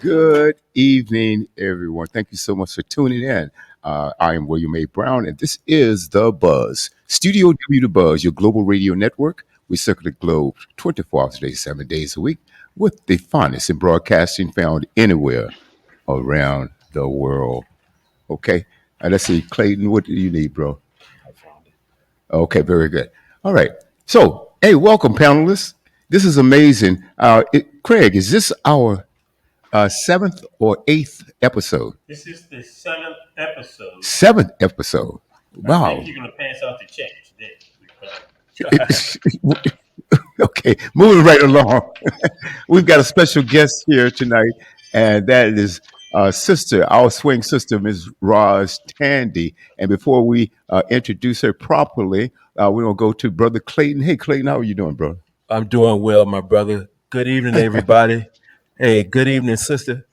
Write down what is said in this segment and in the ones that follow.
Good evening, everyone. Thank you so much for tuning in. I am William A. Brown, and this is The Buzz, Studio W The Buzz, your global radio network. We circle the globe 24 hours a day, 7 days a week, with the finest in broadcasting found anywhere around the world. Okay? Let's see, Clayton, what do you need, bro? Okay, very good. All right. So, hey, welcome, panelists. This is amazing. Craig, is this our seventh or eighth episode? This is the seventh episode. Seventh episode. I think Wow. you're gonna pass out the check today. We're gonna try. Okay, moving right along. We've got a special guest here tonight, and that is our swing sister, Ms. Roz Tandy. And before we introduce her properly, we're going to go to Brother Clayton. Hey, Clayton, how are you doing, bro? I'm doing well, my brother. Good evening, everybody. Hey, good evening, sister.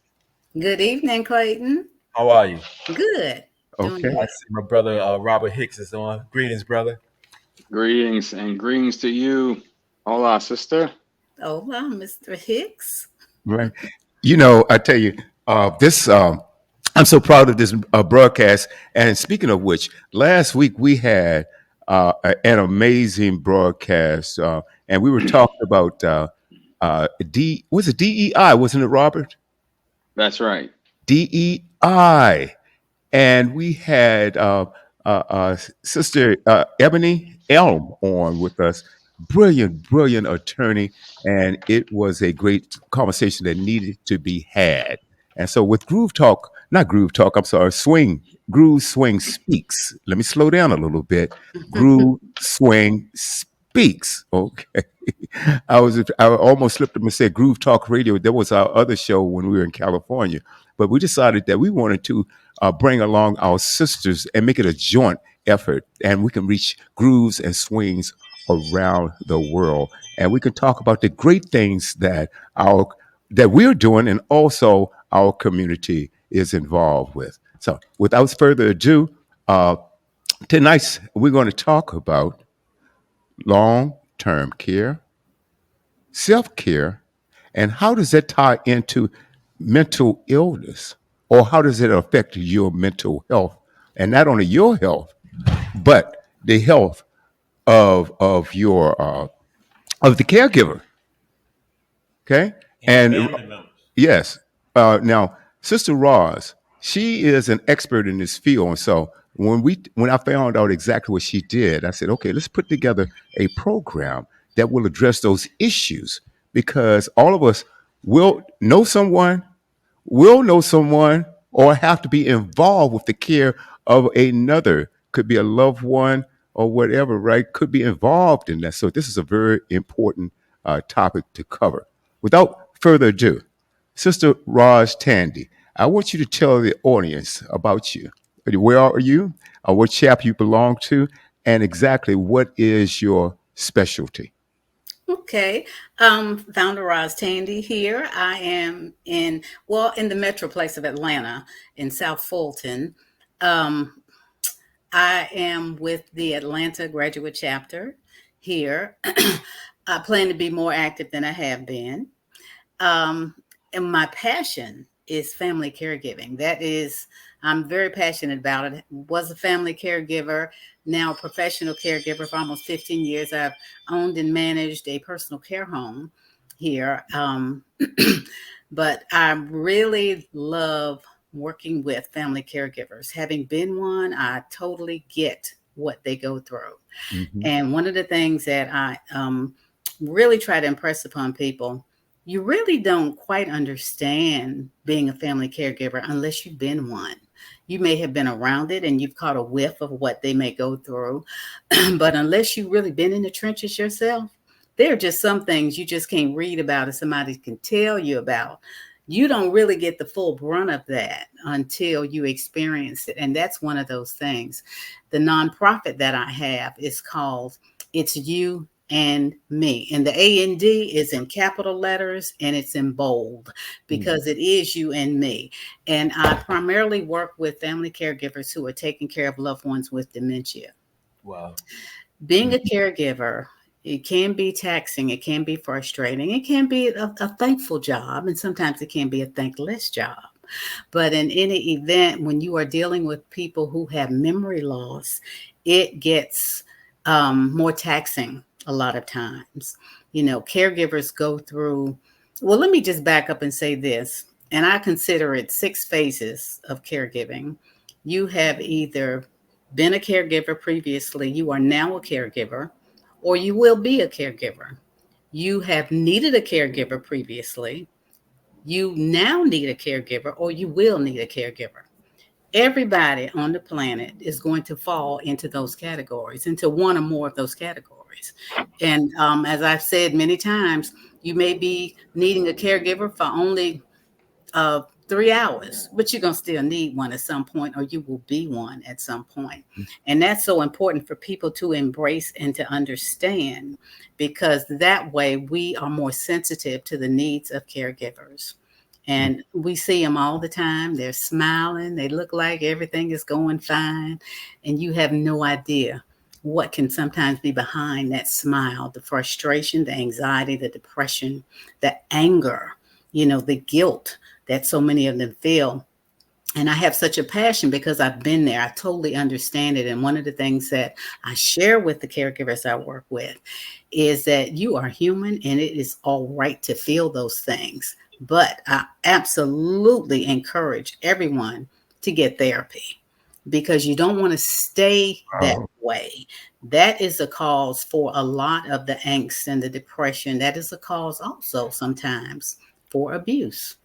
Good evening, Clayton. How are you? Good. Doing Okay. I good. see my brother Robert Hicks is on. Greetings, brother. Greetings and greetings to you. Hola, sister. Oh, wow, Mr. Hicks. Right. I tell you, this I'm so proud of this broadcast. And speaking of which, last week we had an amazing broadcast, and we were talking about was it DEI? Wasn't it, Robert? That's right. DEI, and we had Sister Ebony Elm on with us. Brilliant, brilliant attorney, and it was a great conversation that needed to be had. And so, with Groove Talk, not Groove Talk, I'm sorry, Groove Swing Speaks. Let me slow down a little bit. Groove Swing Speaks. Okay, I almost slipped up and said Groove Talk Radio. That was our other show when we were in California, but we decided that we wanted to bring along our sisters and make it a joint effort, and we can reach grooves and swings around the world, and we can talk about the great things that we're doing, and also our community is involved with. So, without further ado, uh, tonight we're going to talk about long-term care, self-care, and how does that tie into mental illness, or how does it affect your mental health, and not only your health, but the health of your of the caregiver. Okay, And and family members. yes, now Sister Roz, she is an expert in this field, and so when I found out exactly what she did, I said, okay, let's put together a program that will address those issues, because all of us will know someone or have to be involved with the care of another. Could be a loved one or whatever, right? Could be involved in that. So this is a very important topic to cover. Without further ado, Sister Raj Tandy, I want you to tell the audience about you. Where are you? What chapter you belong to? And exactly what is your specialty? Okay. Founder Roz Tandy here. I am in the metroplex of Atlanta in South Fulton. Um, I am with the Atlanta graduate chapter here. I plan to be more active than I have been. Um, and my passion is family caregiving. I'm very passionate about it. Was a family caregiver, now a professional caregiver for almost 15 years. I've owned and managed a personal care home here. But I really love working with family caregivers. Having been one, I totally get what they go through. Hmm. And one of the things that I really try to impress upon people, you really don't quite understand being a family caregiver unless you've been one. You may have been around it and you've caught a whiff of what they may go through, but unless you've really been in the trenches yourself, there are just some things you just can't read about or somebody can tell you about. You don't really get the full brunt of that until you experience it. And that's one of those things. The nonprofit that I have is called It's You and Me. And the AND is in capital letters and it's in bold because it is you and me. And I primarily work with family caregivers who are taking care of loved ones with dementia. Wow. Being a caregiver It can be taxing. It can be frustrating. It can be a thankful job. And sometimes it can be a thankless job. But in any event, when you are dealing with people who have memory loss, it gets more taxing a lot of times. Caregivers go through, well, let me just back up and say this, and I consider it 6 phases of caregiving. You have either been a caregiver previously, you are now a caregiver, or you will be a caregiver. You have needed a caregiver previously, you now need a caregiver, or you will need a caregiver. Everybody on the planet is going to fall into those categories, into one or more of those categories. And as I've said many times, you may be needing a caregiver for only 3 hours, but you're going to still need one at some point, or you will be one at some point. And that's so important for people to embrace and to understand, because that way we are more sensitive to the needs of caregivers. And we see them all the time. They're smiling. They look like everything is going fine. And you have no idea what can sometimes be behind that smile: the frustration, the anxiety, the depression, the anger, the guilt that so many of them feel. And I have such a passion because I've been there. I totally understand it. And one of the things that I share with the caregivers I work with is that you are human and it is all right to feel those things. But I absolutely encourage everyone to get therapy, because you don't want to stay that way. That is a cause for a lot of the angst and the depression. That is a cause also sometimes for abuse,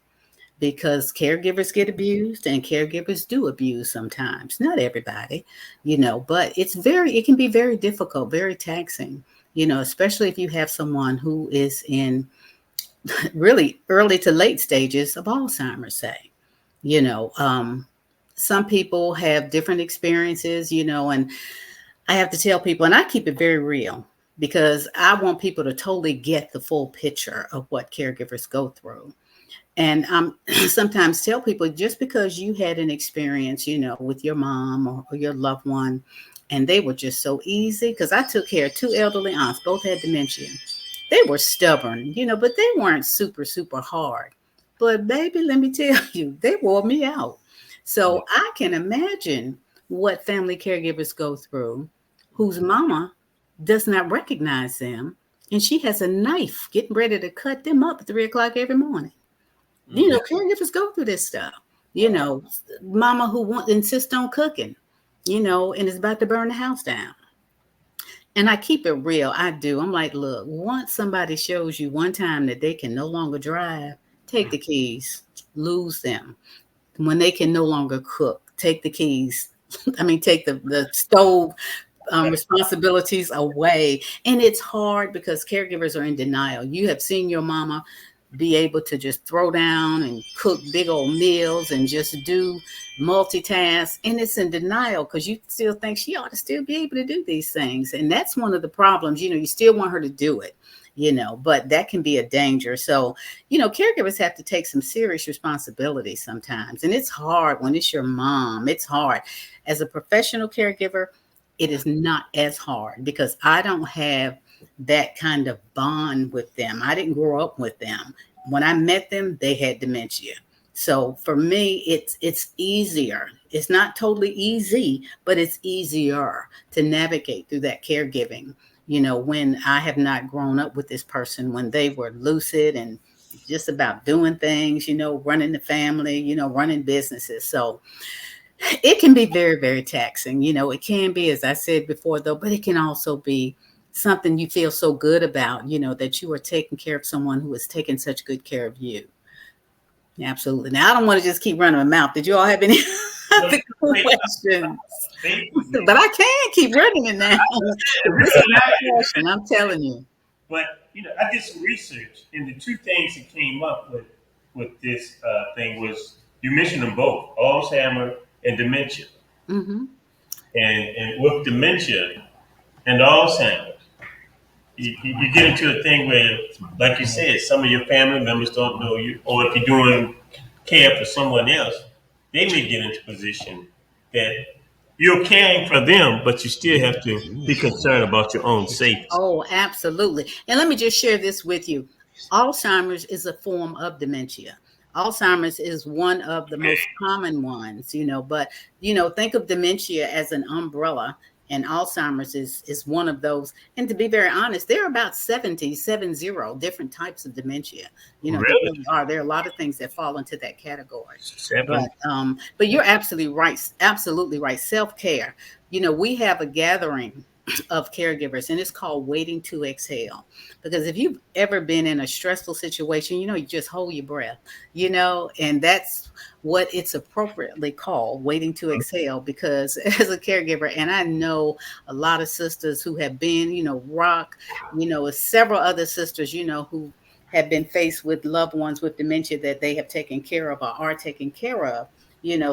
because caregivers get abused and caregivers do abuse sometimes. Not everybody, but it can be very difficult, very taxing, especially if you have someone who is in really early to late stages of Alzheimer's, say. Some people have different experiences, and I have to tell people, and I keep it very real, because I want people to totally get the full picture of what caregivers go through. And sometimes tell people, just because you had an experience, with your mom or your loved one, and they were just so easy, because I took care of 2 elderly aunts, both had dementia. They were stubborn, but they weren't super, super hard. But baby, let me tell you, they wore me out. So I can imagine what family caregivers go through, whose mama does not recognize them, and she has a knife getting ready to cut them up at 3 o'clock every morning. Caregivers go through this stuff. Mama who insists on cooking, and is about to burn the house down. And I keep it real. I do. I'm like, look, once somebody shows you one time that they can no longer drive, take the keys, lose them. When they can no longer cook, take the keys. Take the stove responsibilities away. And it's hard because caregivers are in denial. You have seen your mama be able to just throw down and cook big old meals and just do multitask, and it's in denial because you still think she ought to still be able to do these things. And that's one of the problems. You still want her to do it, but that can be a danger. So caregivers have to take some serious responsibility sometimes, and it's hard when it's your mom. It's hard. As a professional caregiver, it is not as hard because I don't have that kind of bond with them. I didn't grow up with them. When I met them, they had dementia. So for me, it's easier. It's not totally easy, but it's easier to navigate through that caregiving, when I have not grown up with this person, when they were lucid and just about doing things, running the family, running businesses. So it can be very, very taxing. It can be, as I said before, though, but it can also be something you feel so good about, that you are taking care of someone who is taking such good care of you. Absolutely. Now, I don't want to just keep running my mouth. Did you all have any other questions? But I can keep running it now. This is my question, I'm telling you. But, I did some research, and the 2 things that came up with this thing was, you mentioned them both, Alzheimer and dementia. Mm-hmm. And with dementia and Alzheimer's, you get into a thing where, like you said, some of your family members don't know you, or if you're doing care for someone else, they may get into a position that you're caring for them, but you still have to be concerned about your own safety. Oh, absolutely. And let me just share this with you. Alzheimer's is a form of dementia. Alzheimer's is one of the most common ones, but think of dementia as an umbrella, and Alzheimer's is one of those. And to be very honest, there are about 70 different types of dementia. There Really? really are. There are a lot of things that fall into that category. Seven. But you're absolutely right. Absolutely right. Self-care. We have a gathering of caregivers, and it's called Waiting to Exhale. Because if you've ever been in a stressful situation, you just hold your breath, and that's what it's appropriately called, Waiting to Exhale. Because as a caregiver, and I know a lot of sisters who have been, Rock, several other sisters, who have been faced with loved ones with dementia that they have taken care of or are taking care of,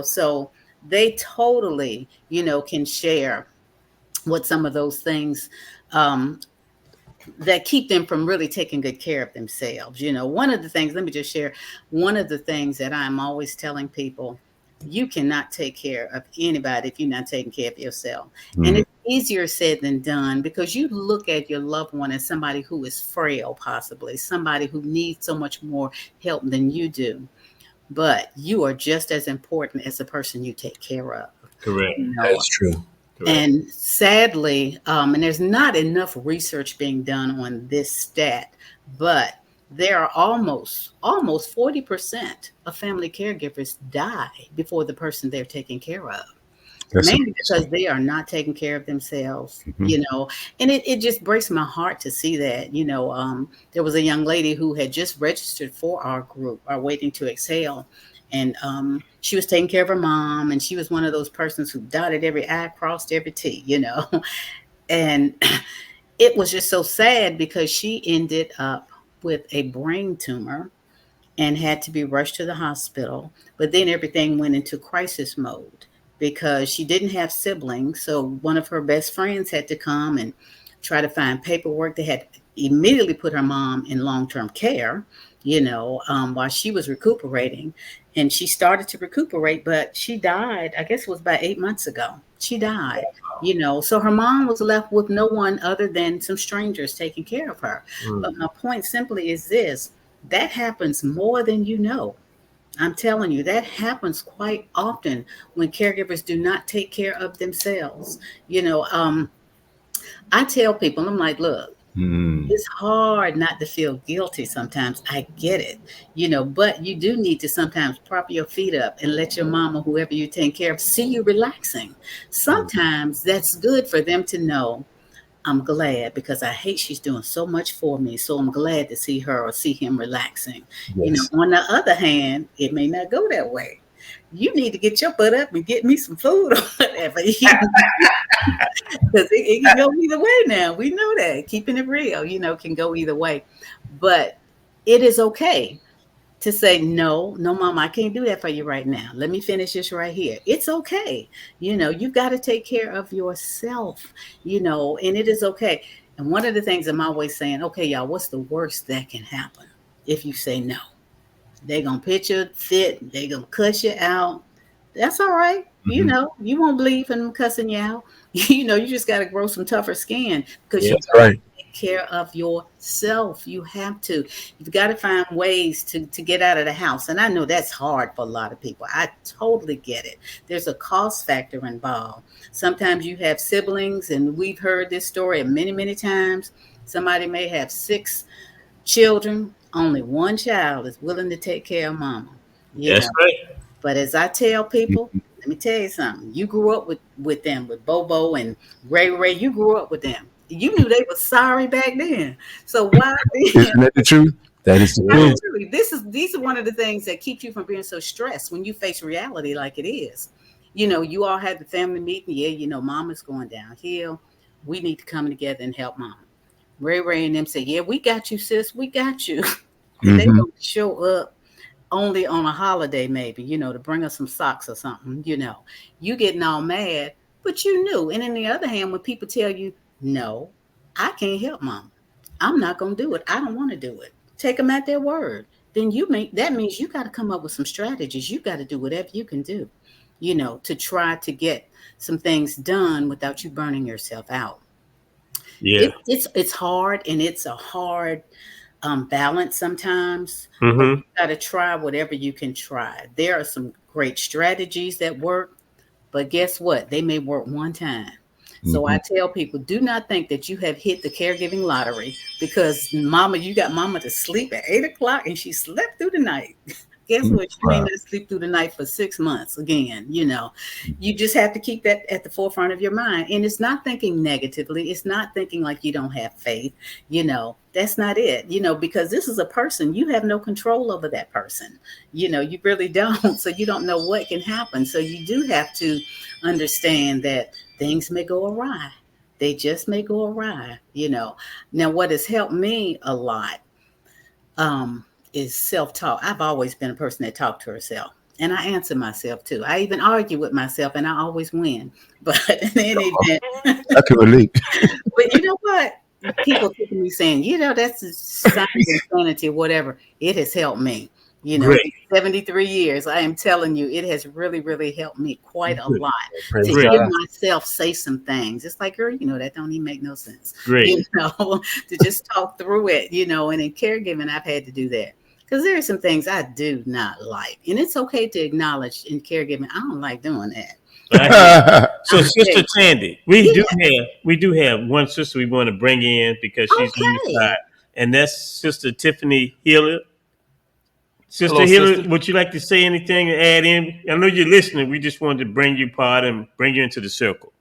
so they totally, can share what some of those things that keep them from really taking good care of themselves. One of the things, let me just share, one of the things that I'm always telling people, you cannot take care of anybody if you're not taking care of yourself. And it's easier said than done, because you look at your loved one as somebody who is frail, possibly somebody who needs so much more help than you do. But you are just as important as the person you take care of. Correct. That's true. Correct. And sadly, and there's not enough research being done on this stat, but there are almost 40% of family caregivers die before the person they're taking care of. That's Mainly because they are not taking care of themselves, and it just breaks my heart to see that. There was a young lady who had just registered for our group, our Waiting to Exhale, and she was taking care of her mom, and she was one of those persons who dotted every I, crossed every T, and it was just so sad because she ended up with a brain tumor and had to be rushed to the hospital. But then everything went into crisis mode because she didn't have siblings. So one of her best friends had to come and try to find paperwork. They had immediately put her mom in long-term care, while she was recuperating. And she started to recuperate, but she died, I guess it was about 8 months ago. She died, so her mom was left with no one other than some strangers taking care of her. But my point simply is this: that happens more than you know. I'm telling you, that happens quite often when caregivers do not take care of themselves. I tell people, I'm like, look, it's hard not to feel guilty sometimes. I get it, but you do need to sometimes prop your feet up and let your mom or whoever you take care of see you relaxing. Sometimes that's good for them to know, I'm glad, because I hate she's doing so much for me. So I'm glad to see her or see him relaxing. Yes. On the other hand, it may not go that way. You need to get your butt up and get me some food or whatever. Because it can go either way now. We know that. Keeping it real, can go either way. But it is okay to say, no, mom, I can't do that for you right now. Let me finish this right here. It's okay. You've got to take care of yourself, and it is okay. And one of the things I'm always saying, okay, y'all, what's the worst that can happen if you say no? They're going to pitch a fit. They're going to cuss you out. That's all right. You won't bleed from them cussing you out. You just got to grow some tougher skin because Yeah, you that's right. take care of yourself. You have to. You've got to find ways to get out of the house. And I know that's hard for a lot of people. I totally get it. There's a cost factor involved. Sometimes you have siblings, and we've heard this story many, many times. Somebody may have 6 children. Only one child is willing to take care of mama. That's right. But as I tell people, let me tell you something. You grew up with them, with Bobo and Ray. You grew up with them. You knew they were sorry back then. So why? Isn't that the truth? That is the truth. Absolutely. These are one of the things that keep you from being so stressed when you face reality like it is. You all had the family meeting. Yeah, mama's going downhill. We need to come together and help mama. Ray and them say, yeah, we got you, sis. We got you. And they don't show up only on a holiday, maybe, to bring us some socks or something, you getting all mad, but you knew. And on the other hand, when people tell you, no, I can't help mom, I'm not going to do it. I don't want to do it. Take them at their word. Then that means you got to come up with some strategies. You got to do whatever you can do. to try to get some things done without you burning yourself out. Yeah. It's hard, and it's a hard balance sometimes, but Mm-hmm. you got to try whatever you can try. There are some great strategies that work, but guess what? They may work one time. So Mhm. I tell people, do not think that you have hit the caregiving lottery because you got mama to sleep at 8 o'clock and she slept through the night. Guess what? She may Right. not sleep through the night for 6 months again. You just have to keep that at the forefront of your mind. And it's not thinking negatively. It's not thinking like you don't have faith. That's not it, because this is a person. You have no control over that person. You really don't. So you don't know what can happen. So you do have to understand that things may go awry. They just may go awry. Now, what has helped me a lot is self-talk. I've always been a person that talked to herself. And I answer myself too. I even argue with myself and I always win. But in any event, I can relate. but you know what? People look at me saying, that's a sign of insanity or whatever. It has helped me. Great. 73 years, I am telling you, it has really, really helped me quite a Good. lot Praise to Great. hear God. myself say some things. It's like, girl, that don't even make no sense. Great. To just talk through it, and in caregiving, I've had to do that. Because there are some things I do not like. And it's okay to acknowledge in caregiving, I don't like doing that. So, Sister Okay. Tandy, we do have one sister we want to bring in because she's on the Okay. side, and that's Sister Tiffany Healer. Sister Hello, Healer, sister. would you like to say anything and add in? I know you're listening. We just wanted to bring you part and bring you into the circle.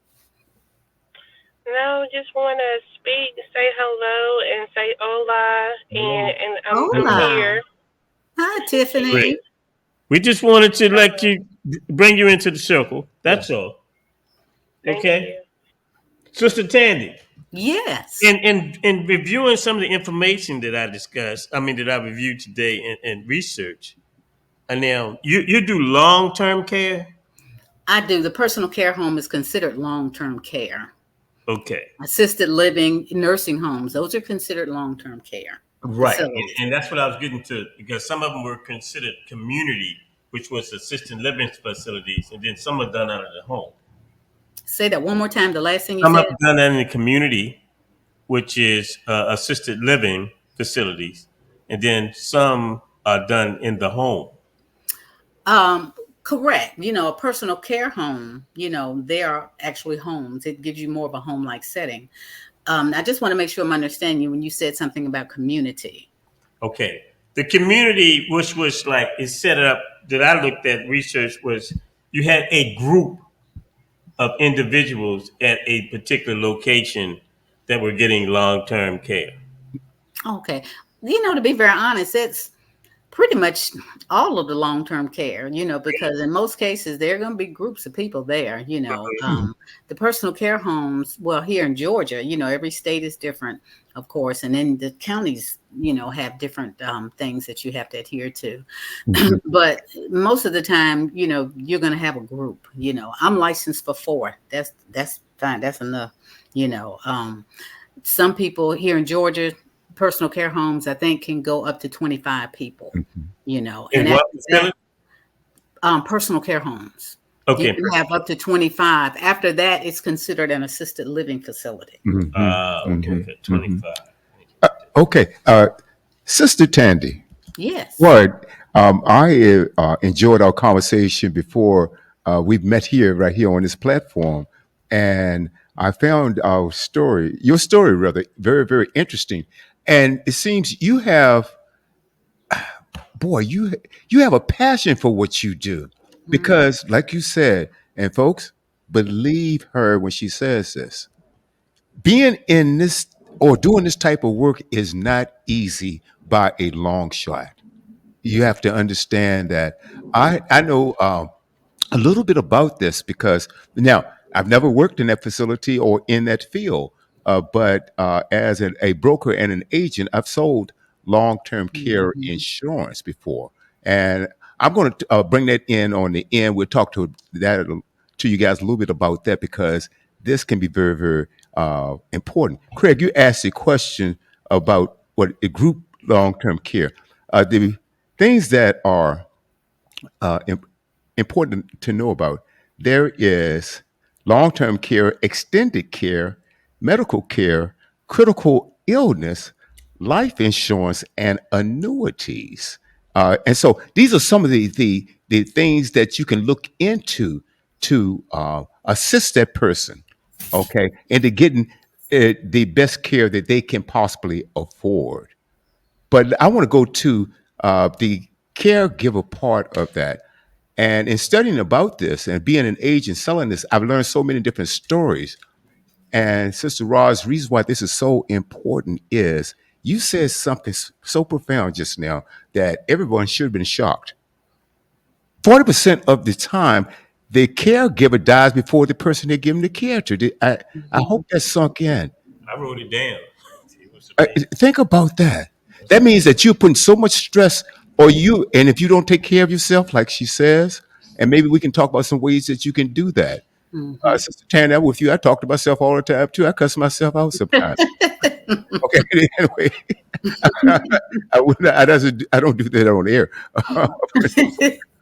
No, just want to speak, say hello, and say hola, and I'm Okay. Hola. here. Hi, Tiffany. Great. We just wanted to let you bring you into the circle. That's all. Thank Okay, you. Sister Tandy. Yes. In reviewing some of the information that I discussed, that I reviewed today and research, and now you do long term care. I do. The personal care home is considered long-term care. Okay, Assisted living, nursing homes, those are considered long-term care right, facilities. and that's what I was getting to because some of them were considered community, which was assisted living facilities, and then some are done out of the home. Say that one more time, the last thing you Some of said. them done in the community, which is assisted living facilities, and then some are done in the home. Um, Correct. A personal care home, they are actually homes. It gives you more of a home-like setting. I just want to make sure I'm understanding you when you said something about community. Okay. The community, which was like, is set up that I looked at research was you had a group of individuals at a particular location that were getting long term care. Okay. To be very honest, it's pretty much all of the long-term care, because in most cases there are going to be groups of people there. The personal care homes, well, here in Georgia, every state is different, of course, and then the counties, have different things that you have to adhere to. Mhm. But most of the time, you're going to have a group. I'm licensed for 4. That's fine. That's enough. Some people here in Georgia, personal care homes, I think, can go up to 25 people, Mhm. In and what after that, facility? personal care homes, you Okay. can have up to 25. After that, it's considered an assisted living facility. Mhm. Okay, Mhm. okay. Mhm. 25. Okay, Sister Tandy. Yes. What I enjoyed our conversation before we met here, right here on this platform, and I found your story rather, very, very interesting. And it seems you have, boy, you have a passion for what you do, Mm. because, like you said, and folks, believe her when she says this. Being in this or doing this type of work is not easy by a long shot. You have to understand that I know a little bit about this because now I've never worked in that facility or in that field, but as a broker and an agent, I've sold long-term care Mhm. insurance before, and I'm going to bring that in on the end. We'll talk to you guys a little bit about that because this can be very, very important. Craig, you asked a question about what a group long-term care. The things that are uh, important to know about. There is long-term care, extended care, medical care, critical illness, life insurance, and annuities. And so these are some of the things that you can look into to assist that person, okay, into getting the best care that they can possibly afford. But I want to go to the caregiver part of that. And in studying about this and being an agent selling this, I've learned so many different stories. And Sister Roz, reason why this is so important is you said something so profound just now that everyone should have been shocked. 40% of the time, the caregiver dies before the person they're giving the care to. I hope that sunk in. I wrote it down. It was amazing. Think about that. That means that you're putting so much stress on you. And if you don't take care of yourself, like she says, and maybe we can talk about some ways that you can do that. Sister Tanner, I'm with you. I talk to myself all the time too. I cuss myself out sometimes. Okay. Anyway, I don't do that on air.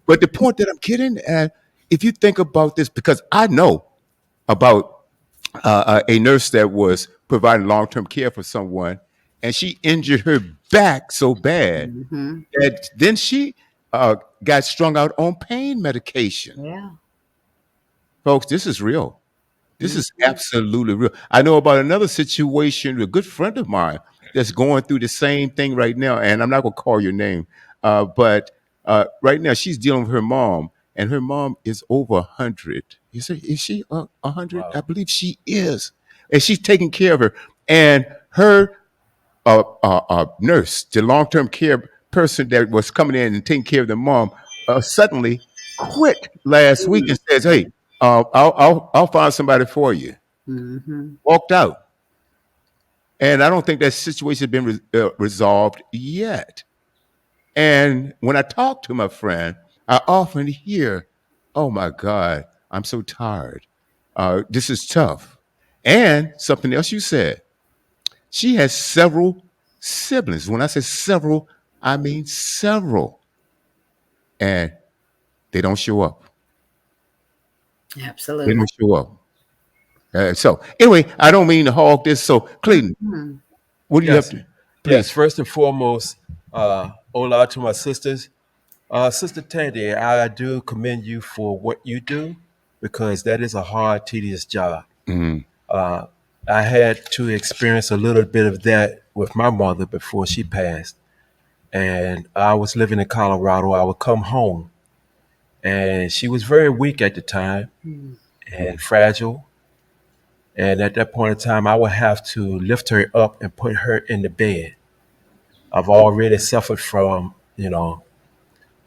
But the point that I'm getting at, if you think about this, because I know about a nurse that was providing long-term care for someone, and she injured her back so bad that then she got strung out on pain medication. Yeah. Folks, this is real. This is absolutely real. I know about another situation, a good friend of mine that's going through the same thing right now, and I'm not going to call your name, but right now she's dealing with her mom, and her mom is over 100. You say, is she 100? I Wow. believe she is, and she's taking care of her. And her nurse, the long-term care person that was coming in and taking care of the mom, suddenly quit last week and says, "Hey, I'll find somebody for you." Mm-hmm. Walked out, and I don't think that situation has been resolved yet. And when I talk to my friend, I often hear, "Oh my God, I'm so tired. This is tough." And something else you said, she has several siblings. When I say several, I mean several, and they don't show up. They Absolutely. don't show up. So anyway, I don't mean to hog this. So Clayton, Mhm. what do you have Yes, to? please. Yes. First and foremost, hola to my sisters. Sister Tandy, I do commend you for what you do because that is a hard, tedious job. Mhm. Uh, I had to experience a little bit of that with my mother before she passed. And I was living in Colorado. I would come home, and she was very weak at the time and fragile. And at that point in time, I would have to lift her up and put her in the bed. I've already suffered from,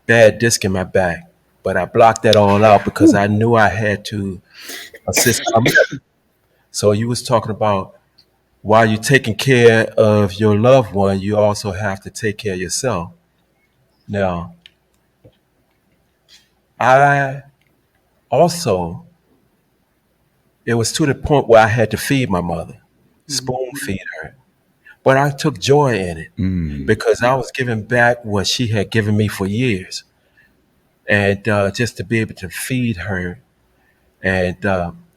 bad disc in my back, but I blocked that all out because I knew I had to assist my mother. So you was talking about while you're taking care of your loved one, you also have to take care of yourself. Now, I also, it was to the point where I had to feed my mother, spoon feed her. But I took joy in it Mm. because I was giving back what she had given me for years. And just to be able to feed her. And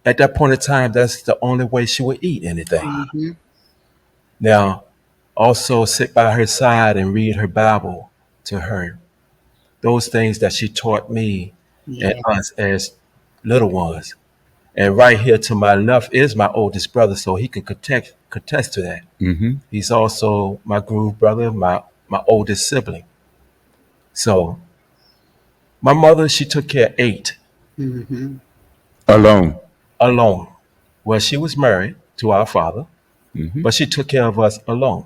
at that point in time, that's the only way she would eat anything. Mm-hmm. Now, also sit by her side and read her Bible to her. Those things that she taught me and Yeah. us as little ones. And right here to my left is my oldest brother, so he can contest to that. Hmm. He's also my groove brother, my oldest sibling. So my mother, she took care of eight Mm-hmm. Alone. alone. Well, she was married to our father, Hmm. but she took care of us alone.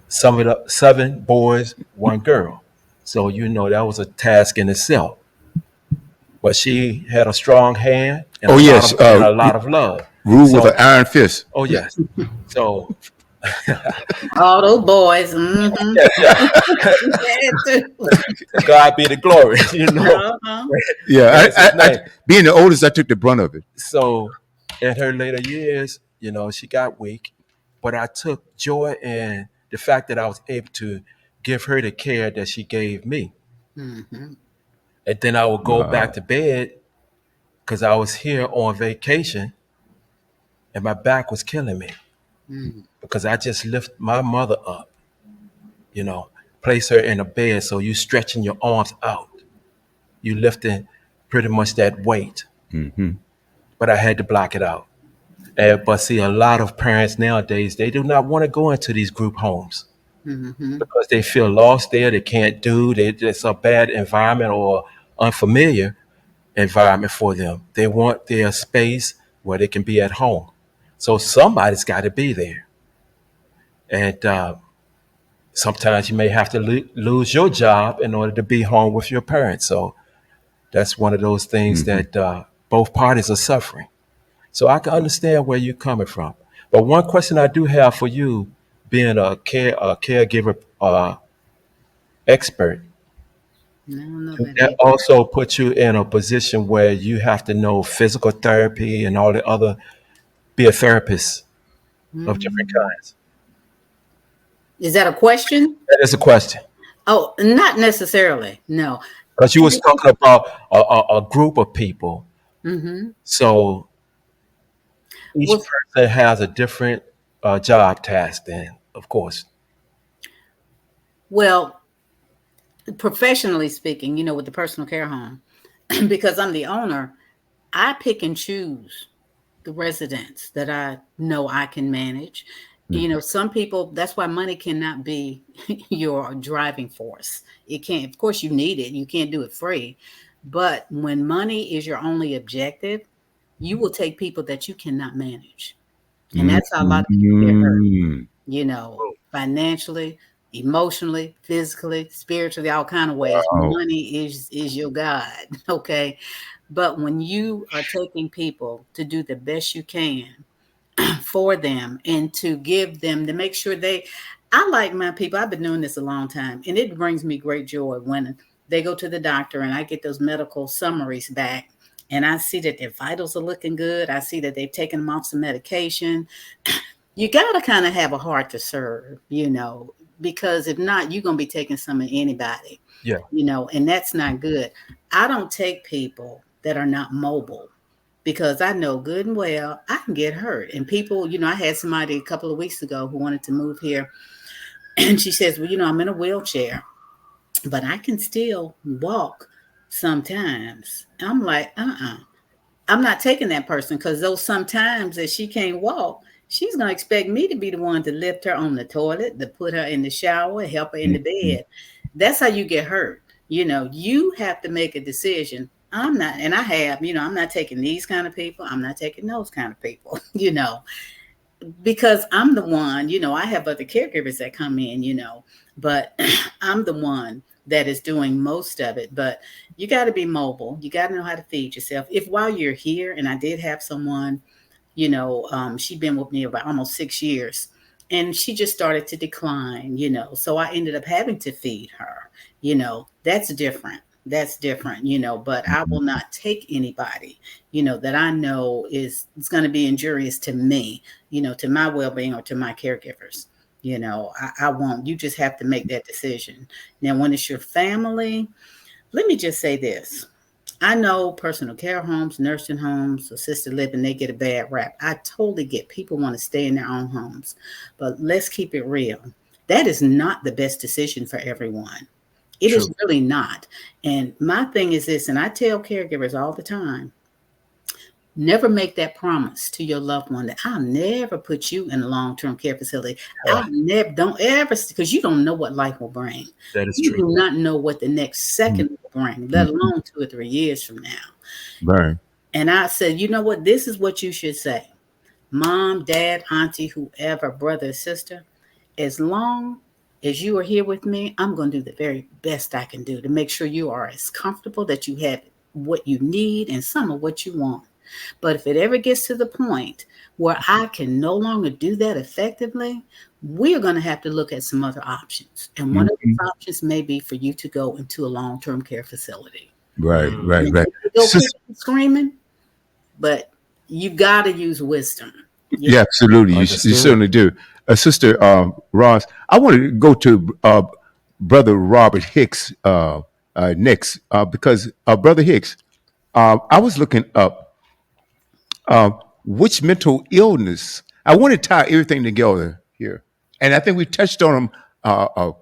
Some of the seven boys, one girl. So that was a task in itself. But she had a strong hand and Oh yes, a lot of love. rule with an So, iron fist. oh yes. So All those boys. Mm-hmm. Had to. to God be the glory, you know. Uh-huh. Yeah, Praise his name. being the oldest, I took the brunt of it. So in her later years, she got weak, but I took joy in the fact that I was able to give her the care that she gave me. Mm-hmm. And then I would go back Wow. to bed because I was here on vacation and my back was killing me Mm. because I just lift my mother up, you know, place her in a bed. So you stretching your arms out, you lifting pretty much that weight, Hmm. but I had to block it out. But see, a lot of parents nowadays, they do not want to go into these group homes Hmm. because they feel lost there. They can't do, it's a bad environment or unfamiliar environment for them. They want their space where they can be at home. So somebody's got to be there. And sometimes you may have to lose your job in order to be home with your parents. So that's one of those things Hmm. that both parties are suffering. So I can understand where you're coming from. But one question I do have for you, being a caregiver expert, I don't know do about that it. also put you in a position where you have to know physical therapy and all the other, be a therapist of different Mm. kinds? Is that a question? That is a question. Oh, not necessarily. No. Because you was talking about a group of people. Hmm. So each Well, person has a different job task then, of course. well, professionally speaking, with the personal care home, because I'm the owner, I pick and choose the residents that I know I can manage. Some people, that's why money cannot be your driving force. It can't, of course, you need it. You can't do it free. But when money is your only objective, you will take people that you cannot manage. And that's how a lot of people get hurt, Hmm. financially, emotionally, physically, spiritually, all kind of ways. Wow. Money is your God. Okay. But when you are taking people to do the best you can for them and to give them to make sure I like my people. I've been doing this a long time, and it brings me great joy when they go to the doctor and I get those medical summaries back and I see that their vitals are looking good. I see that they've taken them off some medication. You got to kind of have a heart to serve, because if not, you're going to be taking some of anybody, Yeah, and that's not good. I don't take people that are not mobile because I know good and well I can get hurt. And people, I had somebody a couple of weeks ago who wanted to move here, and she says, well, I'm in a wheelchair, but I can still walk sometimes. I'm like, I'm not taking that person because those sometimes that she can't walk, she's going to expect me to be the one to lift her on the toilet, to put her in the shower, help her in the Mhm. bed. That's how you get hurt. You have to make a decision. I'm not, and I have, I'm not taking these kind of people. I'm not taking those kind of people, because I'm the one, I have other caregivers that come in, but I'm the one that is doing most of it. But you got to be mobile. You got to know how to feed yourself. If while you're here, and I did have someone, she'd been with me about almost 6 years, and she just started to decline, so I ended up having to feed her. That's different. That's different, but I will not take anybody, that I know is going to be injurious to me, to my well-being or to my caregivers. I won't. You just have to make that decision. Now, when it's your family, let me just say this. I know personal care homes, nursing homes, assisted living, they get a bad rap. I totally get people want to stay in their own homes, but let's keep it real. That is not the best decision for everyone. It is true. really not. And my thing is this, and I tell caregivers all the time, never make that promise to your loved one that I'll never put you in a long-term care facility. Uh, I'll never, don't ever, because you don't know what life will bring. that is You true. do not know what the next second will bring, let Mhm. alone 2 or 3 years from now. Right. And I said, you know what? This is what you should say. Mom, dad, auntie, whoever, brother, sister, as long as you are here with me, I'm going to do the very best I can do to make sure you are as comfortable, that you have what you need and some of what you want. But if it ever gets to the point where I can no longer do that effectively, we're going to have to look at some other options. And one of Mhm. those options may be for you to go into a long-term care facility. Right. And Right. then Right. you can go Sis- kicking and screaming, but you got to use wisdom. You yeah, absolutely. You Understood. certainly do. Sister Ross, I want to go to Brother Robert Hicks. next, because Brother Hicks, I was looking up which mental illness. I want to tie everything together here, and I think we touched on them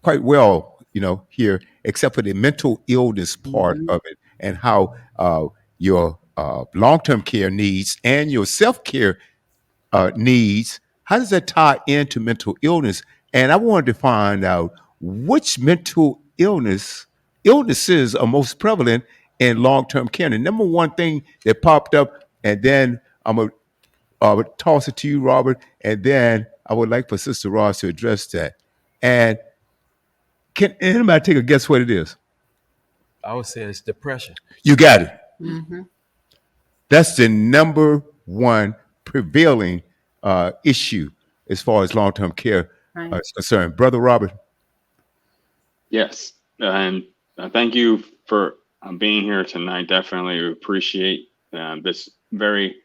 quite well, here, except for the mental illness part Mhm. of it, and how your long-term care needs and your self-care needs, how does that tie into mental illness? And I wanted to find out which mental illnesses are most prevalent in long-term care. And the number one thing that popped up, and then I'm gonna toss it to you, Robert, and then I would like for Sister Ross to address that. And can anybody take a guess what it is? I would say it's depression. You got it. Mhm. That's the number one prevailing issue as far as long-term care Right. is concerned. Brother Robert. Yes, and thank you for being here tonight. Definitely appreciate this very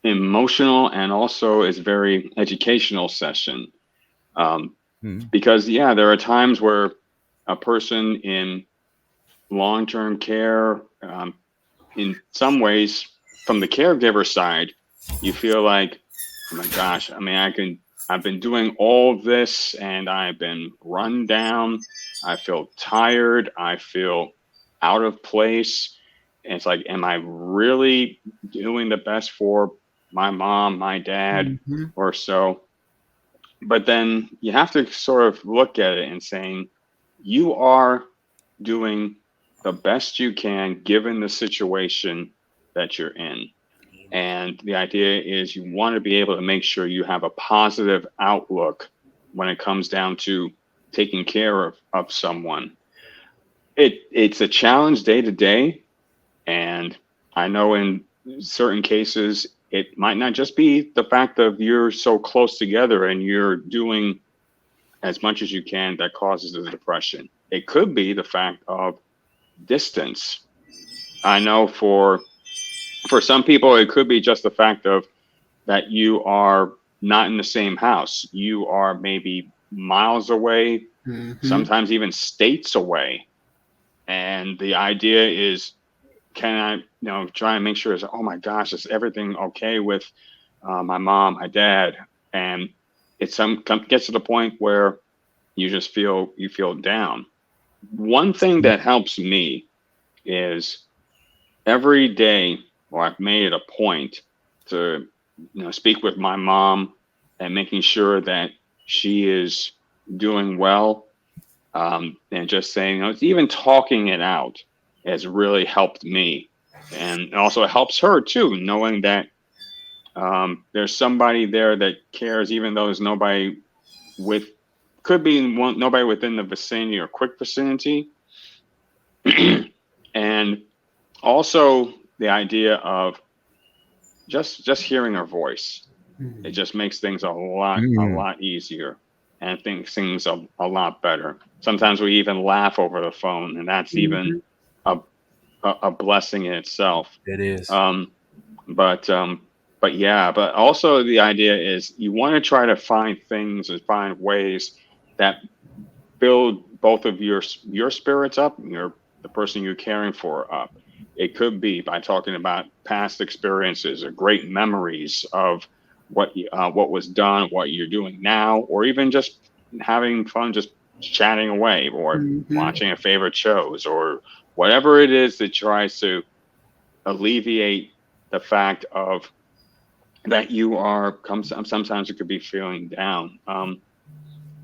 emotional and also is very educational session. Mhm. Because yeah, there are times where a person in long-term care, in some ways, from the caregiver side, you feel like, oh my gosh, I mean, I've been doing all of this and I've been run down. I feel tired. I feel out of place. And it's like, am I really doing the best for my mom, my dad, Mhm. or so? But then you have to sort of look at it and saying, you are doing the best you can given the situation that you're in. And the idea is you want to be able to make sure you have a positive outlook when it comes down to taking care of someone. It's a challenge day to day. And I know in certain cases, it might not just be the fact of you're so close together and you're doing as much as you can that causes the depression. It could be the fact of distance. I know for some people, it could be just the fact of that you are not in the same house. You are maybe miles away, Mhm. sometimes even states away. And the idea is, can I, try and make sure it's, oh my gosh, is everything okay with my mom, my dad? And gets to the point where you feel down. One thing that helps me is every day, or I've made it a point to speak with my mom and making sure that she is doing well, and just saying, even talking it out has really helped me, and it also helps her too, knowing that there's somebody there that cares, even though there's nobody with could be nobody within the vicinity or quick vicinity. And also the idea of just hearing her voice, it Mhm. just makes things a Mm. lot easier, and things a lot better. Sometimes we even laugh over the phone, and that's even Mhm. a a blessing in itself. It is. um but yeah, but also the idea is you want to try to find things and find ways that build both of your spirits up and the person you're caring for up. It could be by talking about past experiences or great memories of what was done, what you're doing now, or even just having fun, just chatting away, or Mhm. watching a favorite shows, or whatever it is that tries to alleviate the fact of that you are sometimes it could be feeling down.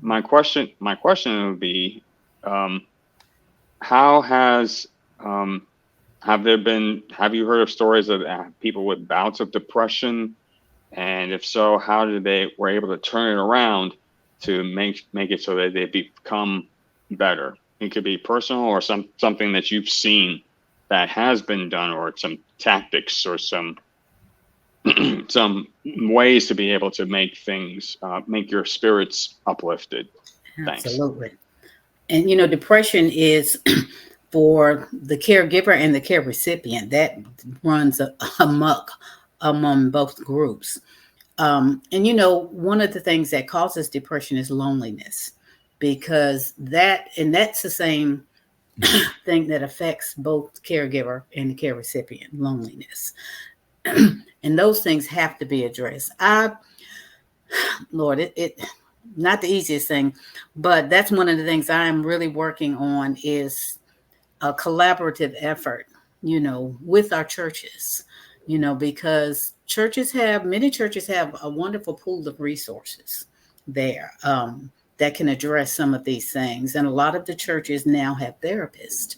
My question would be, um, how has have you heard of stories of people with bouts of depression? And if so, how did they were able to turn it around to make it so that they become better? It could be personal or something that you've seen that has been done, or some tactics or some some ways to be able to make your spirits uplifted. Thanks. Absolutely. And depression is for the caregiver and the care recipient that runs amok among both groups. And one of the things that causes depression is loneliness, because that's the same thing that affects both caregiver and the care recipient, loneliness. And those things have to be addressed. Lord, it not the easiest thing, but that's one of the things I'm really working on is a collaborative effort, with our churches, because many churches have a wonderful pool of resources there that can address some of these things. And a lot of the churches now have therapists.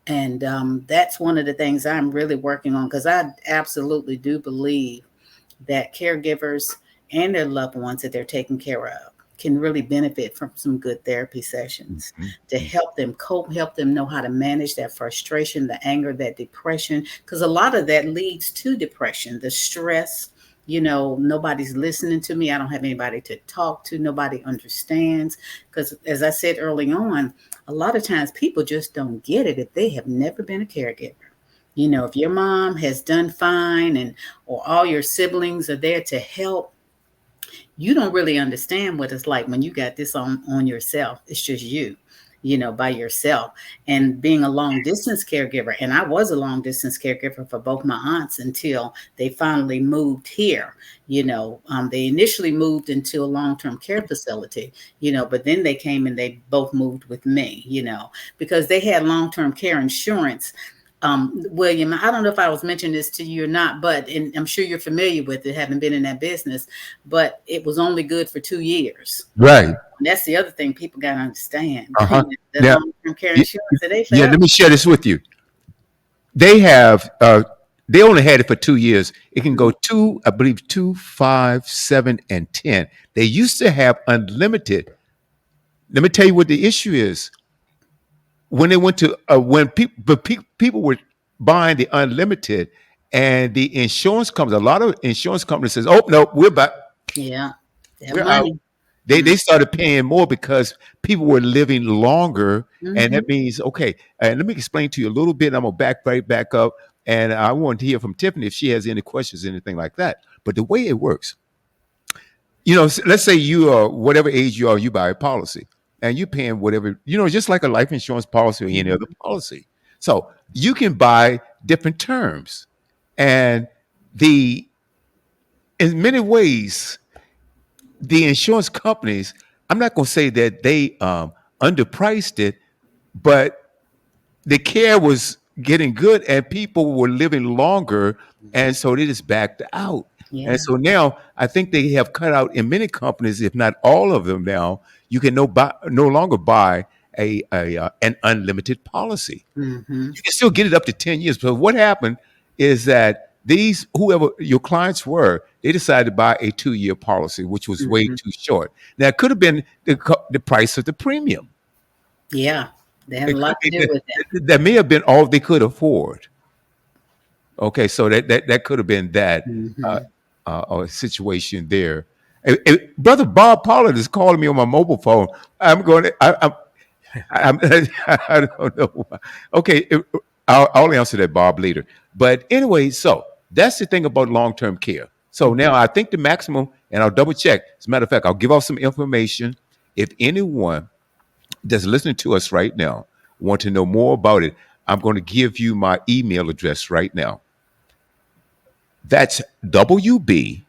And that's one of the things I'm really working on because I absolutely do believe that caregivers and their loved ones that they're taking care of can really benefit from some good therapy sessions to help them cope, help them know how to manage that frustration, the anger, that depression, because a lot of that leads to depression, the stress. Nobody's listening to me. I don't have anybody to talk to. Nobody understands. Because as I said early on, a lot of times people just don't get it if they have never been a caregiver. If your mom has done fine or all your siblings are there to help, you don't really understand what it's like when you got this on yourself. It's just you, by yourself. And being a long distance caregiver, and I was a long distance caregiver for both my aunts until they finally moved here. They initially moved into a long-term care facility, but then they came and they both moved with me, because they had long-term care insurance. William, I don't know if I was mentioning this to you or not, and I'm sure you're familiar with it, having been in that business, but it was only good for 2 years. Right. And that's the other thing people got to understand. The Now, long-term care insurance that they yeah, found. let me share this with you. They have they only had it for 2 years. It can go to, I believe, 2, 5, 7, and 10. They used to have unlimited. Let me tell you what the issue is. When they went to people were buying the unlimited, and the insurance companies, a lot of insurance companies says, "Oh no, we're back, Yeah. That we're out." money. They started paying more because people were living longer, and that means okay. And let me explain to you a little bit. I'm gonna right back up, and I want to hear from Tiffany if she has any questions, anything like that. But the way it works, let's say you are whatever age you are, you buy a policy, and you're paying whatever, just like a life insurance policy or any other policy. So you can buy different terms, and the in many ways the insurance companies, I'm not going to say that they underpriced it, but the care was getting good and people were living longer. And so they just backed out. Yeah. And so now I think they have cut out in many companies, if not all of them now, you can no longer buy an unlimited policy. You can still get it up to 10 years. But what happened is that whoever your clients were, they decided to buy a 2-year policy, which was way too short. Now, it could have been the price of the premium. Yeah. They had a lot to do with that. That may have been all they could afford. Okay, so that could have been that situation there. Brother Bob Pollard is calling me on my mobile phone. I'm going to, I'm, I don't know. Okay, I'll answer that, Bob, later. But anyway, so that's the thing about long-term care. So now I think the maximum, and I'll double check. As a matter of fact, I'll give out some information. If anyone that's listening to us right now want to know more about it, I'm going to give you my email address right now. That's WB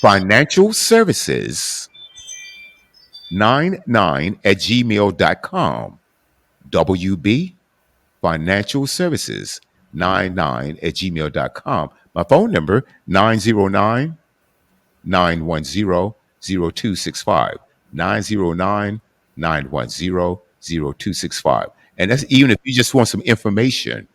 Financial Services 99@gmail.com. WB Financial Services 99@gmail.com. My phone number 909-910-0265. 909-910-0265. And that's even if you just want some information.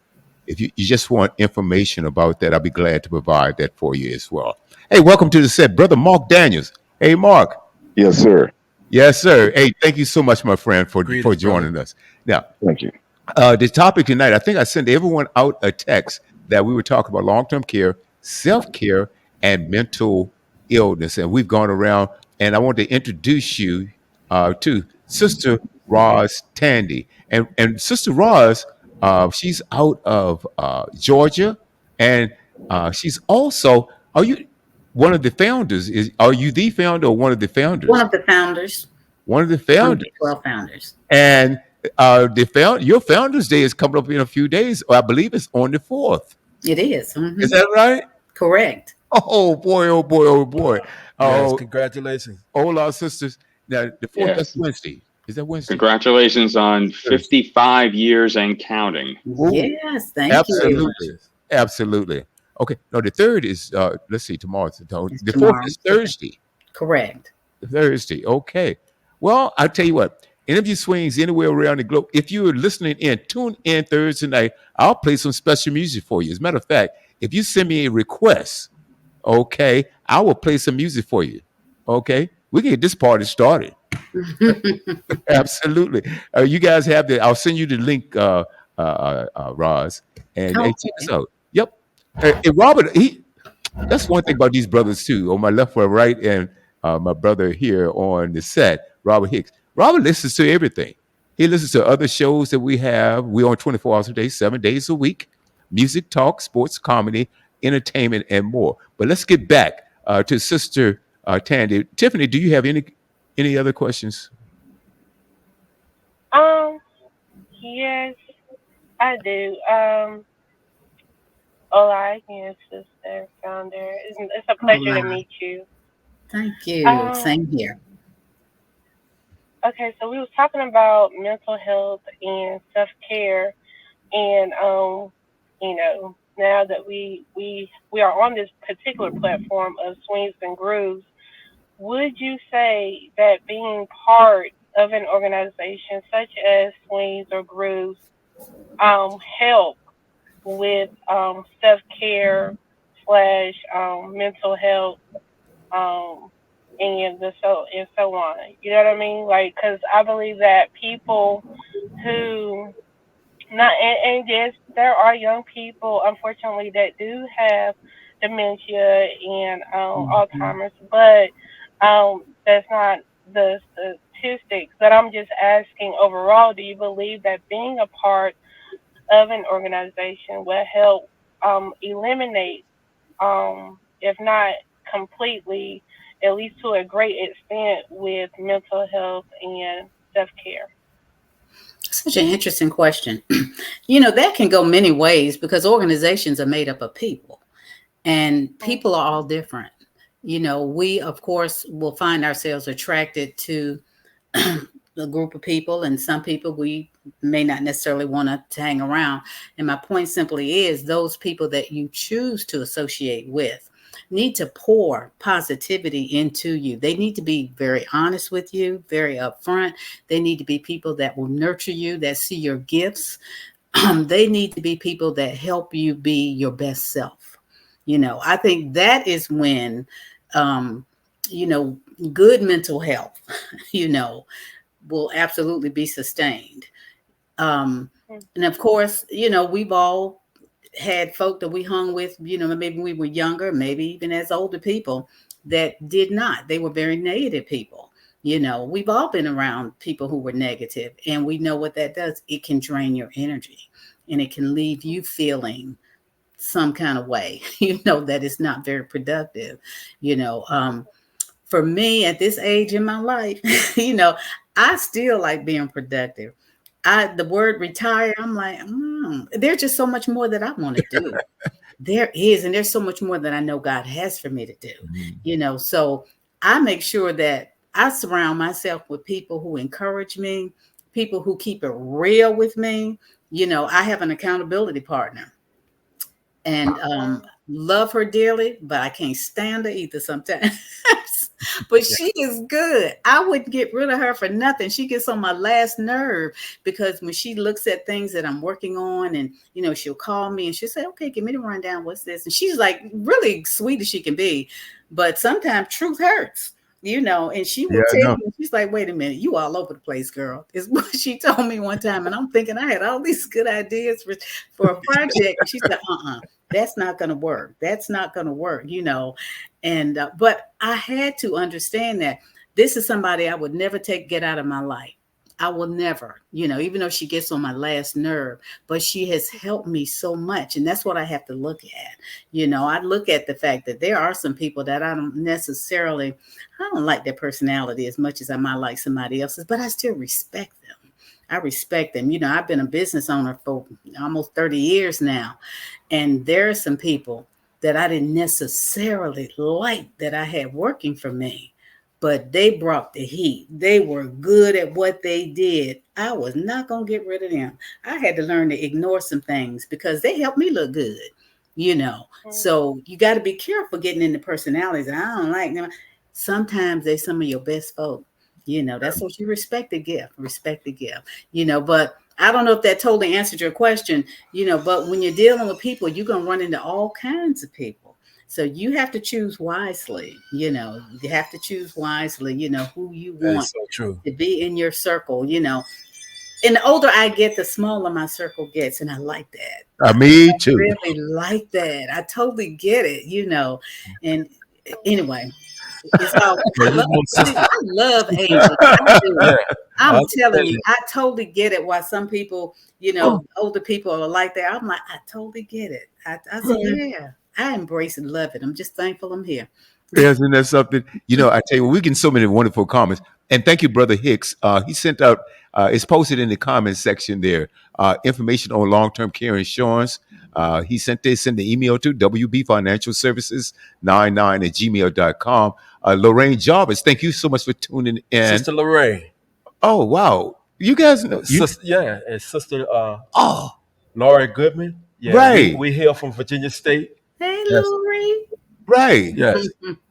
If you just want information about that, I'll be glad to provide that for you as well. Hey, welcome to the set, Brother Mark Daniels. Hey, Mark. Yes, sir. Yes, sir. Hey, thank you so much, my friend, for Greetings, joining us. Now, Thank you. the topic tonight, I think I sent everyone out a text that we were talking about long-term care, self-care, and mental illness. And we've gone around, and I want to introduce you to Sister Roz Tandy. And Sister Roz, she's out of Georgia, and she's also, are you one of the founders? Are you the founder or one of the founders? One of the founders. One of the One of founders. the 12 founders. And Your Founders Day is coming up in a few days. I believe it's on the 4th. It is. Is that right? Correct. Oh boy! Oh boy! Oh boy! Yes, Oh, congratulations. all our sisters. Now the 4th. That's Yes. Wednesday. Is that Wednesday? Congratulations on Thursday. 55 years and counting. Oh, Yes. Thank you. absolutely, absolutely. Okay. No, the 3rd is. Let's see. Tomorrow's It's the 4th tomorrow. is Thursday. Correct. Thursday. Okay. Well, I'll tell you what. Interview swings anywhere around the globe. If you're listening in, tune in Thursday night. I'll play some special music for you. As a matter of fact, if you send me a request, okay, I will play some music for you. Okay, we can get this party started. Absolutely. You guys have the. I'll send you the link, Roz, and hey, check this Okay. out. Yep. And Robert, that's one thing about these brothers too. On my left or right, and my brother here on the set, Robert Hicks. Robert listens to everything. He listens to other shows that we have. We're on 24 hours a day, 7 days a week. Music, talk, sports, comedy, entertainment, and more. But let's get back to Sister Tandy. Tiffany, do you have any other questions? Um, yes, I do. Hola again, sister founder. It's a pleasure to Hola. meet you. Thank you. Um, Same here. okay, so we was talking about mental health and self care, and you know, now that we are on this particular platform of Swings and Grooves, would you say that being part of an organization such as Swings or Grooves help with self care slash mental health um, and so on? You know what I mean? Like, because I believe that people who not and yes, there are young people, unfortunately, that do have dementia and Mhm. Alzheimer's, but that's not the statistics. But I'm just asking overall, do you believe that being a part of an organization will help eliminate, if not completely, at least to a great extent, with mental health and self care? Such an interesting question. That can go many ways because organizations are made up of people and people are all different. We, of course, will find ourselves attracted to a group of people, and some people we may not necessarily want to hang around. And my point simply is those people that you choose to associate with need to pour positivity into you. They need to be very honest with you, very upfront. They need to be people that will nurture you, that see your gifts. They need to be people that help you be your best self. I think that is when, um, you know, good mental health, you know, will absolutely be sustained. Um, and of course, we've all had folk that we hung with, maybe we were younger, maybe even as older people that did not. They were very negative people. We've all been around people who were negative, and we know what that does. It can drain your energy and it can leave you feeling some kind of way, that is not very productive. You know, for me at this age in my life, I still like being productive. The word retire, I'm like, there's just so much more that I want to do. There is, and there's so much more that I know God has for me to do. Mhm. So I make sure that I surround myself with people who encourage me, people who keep it real with me. I have an accountability partner and love her dearly, but I can't stand her either sometimes. But Yeah. she is good. I wouldn't get rid of her for nothing. She gets on my last nerve because when she looks at things that I'm working on, and she'll call me and she'll say, "Okay, give me the rundown. What's this?" And she's like really sweet as she can be, but sometimes truth hurts. And she Yeah, will I tell know. you, she's like, "Wait a minute, you all over the place, girl." Is what she told me one time, and I'm thinking I had all these good ideas for a project, and she said, that's not going to work. That's not going to work. And but I had to understand that this is somebody I would never get out of my life. I will never, even though she gets on my last nerve, but she has helped me so much. And that's what I have to look at. I look at the fact that there are some people that I don't like their personality as much as I might like somebody else's, but I still respect them. I respect them. I've been a business owner for almost 30 years now. And there are some people that I didn't necessarily like that I had working for me, but they brought the heat. They were good at what they did. I was not going to get rid of them. I had to learn to ignore some things because they helped me look good, you know. So you got to be careful getting into personalities. And I don't like them. Sometimes they some of your best folk. That's what you respect the gift. Respect the gift. But I don't know if that totally answered your question, but when you're dealing with people, you're going to run into all kinds of people. So you have to choose wisely, you have to choose wisely, who you That is want so true. to be in your circle, And the older I get, the smaller my circle gets. And I like that. Me too. Really like that. I totally get it, And anyway, it's all But you know, sister, I love Angel. I do. yeah, I'm I'll tell telling you, you. I totally get it. Why some people, older people are like that. I'm like, I totally get it. I said, yeah, I embrace and love it. I'm just thankful I'm here. Isn't that something? I tell you, we're getting so many wonderful comments. And thank you, Brother Hicks. He sent out, it's posted in the comments section there, information on long-term care insurance. He sent the email to WB Financial Services 99@gmail.com. Lorraine Jarvis, thank you so much for tuning in. Sister Lorraine. Oh, wow. You guys know. Sister, and Sister Oh, Laura Goodman. Yeah, right. we hail from Virginia State. Hey, Yes. Lori. Right. Yes.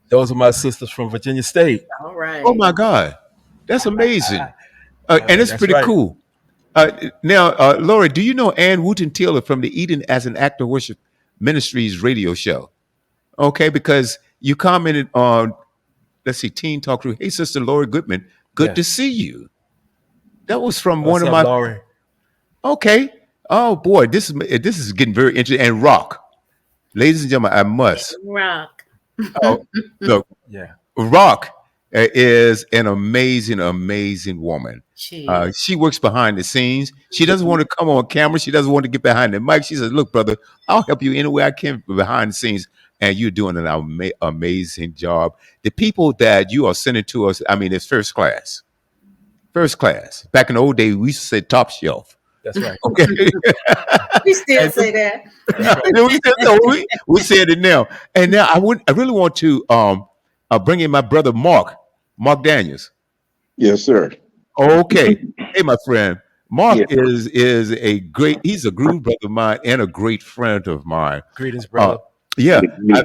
Those are my sisters from Virginia State. All right. Oh, my God. That's amazing. And it's That's pretty right. cool. Now, Laura, do you know Ann Wooten Taylor from the Eden as an Actor Worship Ministries radio show? Okay, because you commented on, let's see, Teen Talk Crew. Hey, Sister Laura Goodman, good Yes. to see you. That was from What's one of up, my. Laurie? Okay. Oh boy, this is getting very interesting. And Rock, ladies and gentlemen, I must. Rock. Oh, look, Yeah. Rock is an amazing, amazing woman. Cheers. She works behind the scenes. She doesn't want to come on camera. She doesn't want to get behind the mic. She says, "Look, brother, I'll help you any way I can behind the scenes." And you're doing an amazing job. The people that you are sending to us, I mean, it's first class. First class. Back in the old days, we used to say top shelf. That's right. Okay. We still say that. we said it now. And now I really want to bring in my brother Mark Daniels. Yes, sir. Okay. Hey, my friend. Mark Yeah. is he's a groove brother of mine and a great friend of mine. Greetings, brother. Yeah. Me.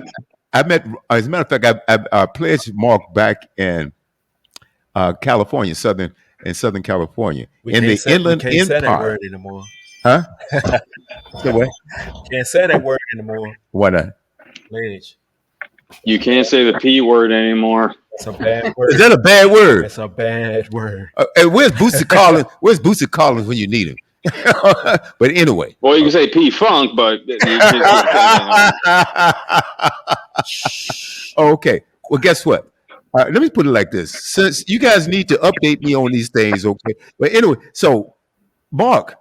I met, as a matter of fact, I pledged Mark back in California, Southern California, we in the can't Inland say that Empire. word anymore. Huh? So what? Can't say that word anymore. Why not? Pledge. You can't say the P word anymore. That's a bad word. Is that a bad word? That's a bad word. And where's Bootsy Collins? Where's Bootsy Collins when you need him? But anyway. Well, you can say P Funk, but you Okay. Well, guess what? Let me put it like this. Since you guys need to update me on these things, okay? But anyway, so Mark,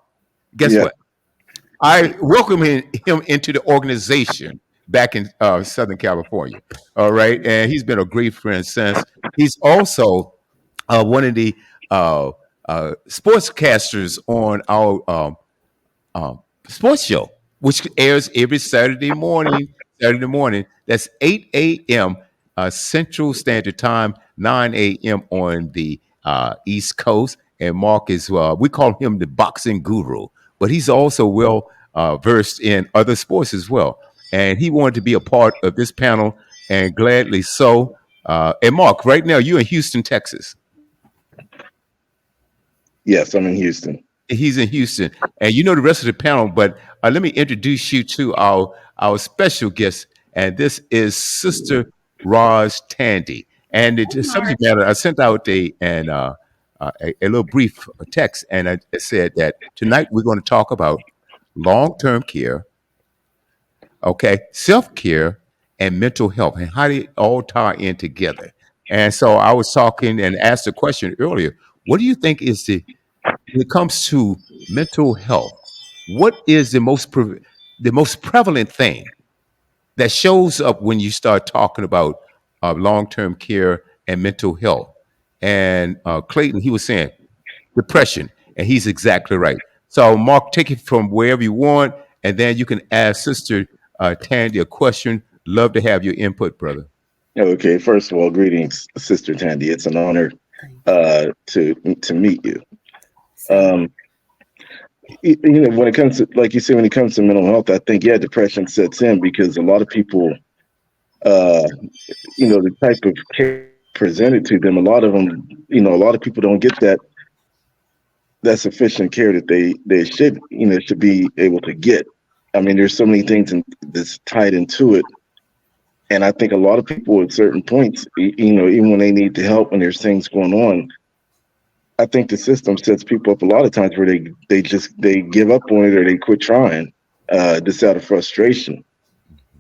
guess Yeah. what? I welcome him into the organization back in Southern California. All right. And he's been a great friend since. He's also one of the sportscasters on our sports show, which airs every Saturday morning. That's 8 a.m. Central Standard Time, 9 a.m. on the East Coast. And Mark is, we call him the boxing guru, but he's also well versed in other sports as well. And he wanted to be a part of this panel, and gladly so. And Mark, right now you're in Houston, Texas. Yes, I'm in Houston. He's in Houston, and you know the rest of the panel. But let me introduce you to our special guest, and this is Sister Roz Tandy. And the subject matter, I sent out a little brief text, and I said that tonight we're going to talk about long-term care, okay, self-care, and mental health, and how they all tie in together. And so I was talking and asked a question earlier. What do you think is when it comes to mental health, what is the most prevalent thing that shows up when you start talking about long-term care and mental health? And Clayton, he was saying depression. and he's exactly right. So, Mark, take it from wherever you want, and then you can ask Sister Tandy a question. Love to have your input, brother. Okay, first of all, greetings, Sister Tandy. It's an honor to meet you. Um, when it comes to, like you say, when it comes to mental health, I think depression sets in because a lot of people, the type of care presented to them, a lot of them, a lot of people don't get that sufficient care that they should be able to get. I mean, there's so many things that's tied into it. And I think a lot of people at certain points, even when they need the help and there's things going on, I think the system sets people up a lot of times where they give up on it or they quit trying, just out of frustration,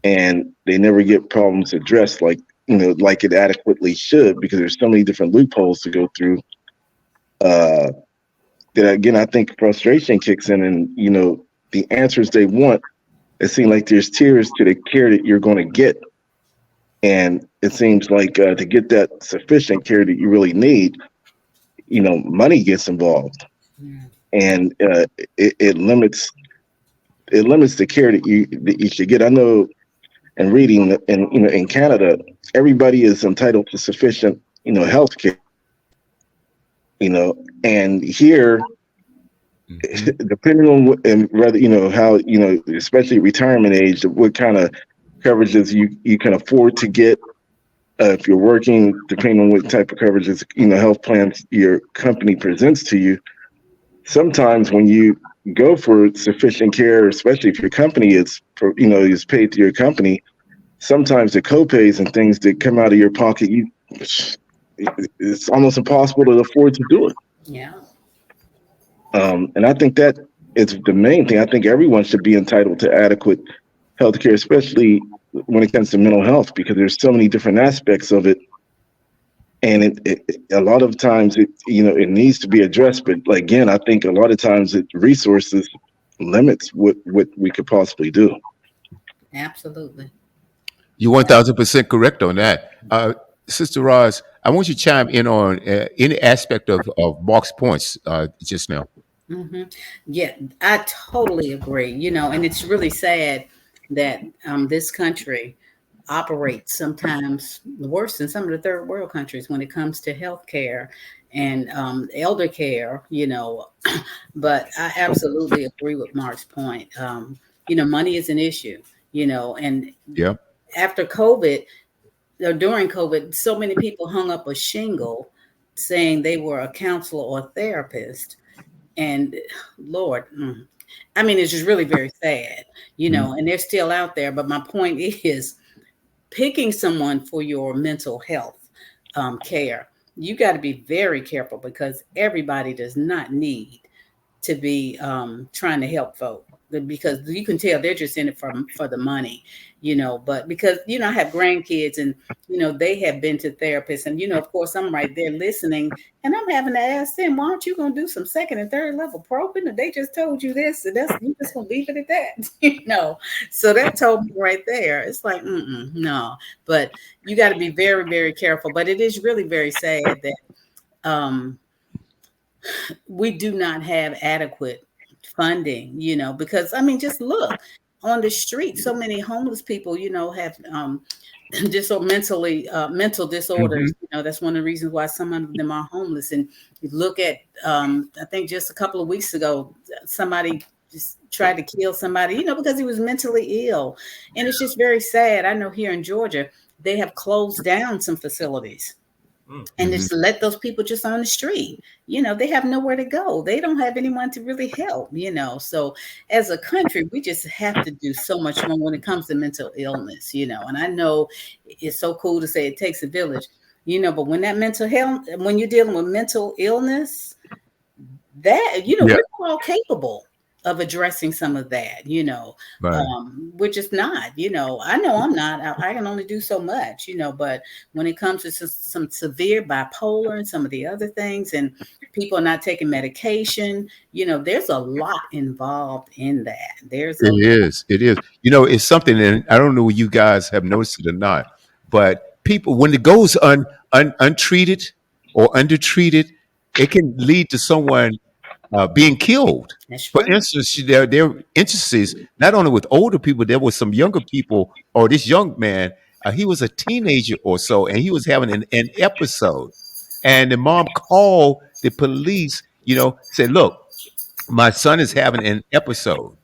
and they never get problems addressed like it adequately should, because there's so many different loopholes to go through. That again, I think frustration kicks in, and the answers they want, it seems like there's tiers to the care that you're going to get. And it seems like to get that sufficient care that you really need, money gets involved, and it limits the care that you should get. I know, in reading, in Canada, everybody is entitled to sufficient health care. And here, depending on and whether how especially retirement age, what kind of coverages you can afford to get, if you're working, depending on what type of coverages health plans your company presents to you. Sometimes when you go for sufficient care, especially if your company is paid to your company, sometimes the copays and things that come out of your pocket, it's almost impossible to afford to do it. Yeah. And I think that is the main thing. I think everyone should be entitled to adequate health care, especially when it comes to mental health, because there's so many different aspects of it. And a lot of times it needs to be addressed. But again, I think a lot of times resources limits what we could possibly do. Absolutely. You're 1,000% correct on that. Sister Roz, I want you to chime in on any aspect of Mark's points just now. Mm-hmm. Yeah, I totally agree. And it's really sad that this country operates sometimes worse than some of the third world countries when it comes to healthcare and elder care, but I absolutely agree with Mark's point. Money is an issue, and Yeah. after COVID, or during COVID, so many people hung up a shingle saying they were a counselor or therapist. And Lord, I mean, it's just really very sad, and they're still out there. But my point is, picking someone for your mental health care, you got to be very careful, because everybody does not need to be trying to help folk, because you can tell they're just in it for the money, but because, I have grandkids, and, they have been to therapists, and, of course I'm right there listening, and I'm having to ask them, why aren't you going to do some second and third level probing? If they just told you this, and you just going to leave it at that, so that told me right there. It's like, no, but you got to be very, very careful. But it is really very sad that we do not have adequate funding, because I mean, just look on the street, so many homeless people, have just so mental disorders. That's one of the reasons why some of them are homeless. And you look at, I think just a couple of weeks ago, somebody just tried to kill somebody, because he was mentally ill. And it's just very sad. I know here in Georgia, they have closed down some facilities. And just let those people just on the street, they have nowhere to go. They don't have anyone to really help, So as a country, we just have to do so much more when it comes to mental illness, and I know it's so cool to say it takes a village, but when that mental health, when you're dealing with mental illness, that, we're all capable of addressing some of that, Right. We're just not, I know I'm not, I can only do so much, but when it comes to some severe bipolar and some of the other things, and people are not taking medication, there's a lot involved in that. It is. It's something, and I don't know if you guys have noticed it or not, but people, when it goes untreated or undertreated, it can lead to someone being killed. That's For right. instance, there instances not only with older people, there was some younger people, or this young man, he was a teenager or so, and he was having an episode. And the mom called the police, said, look, my son is having an episode.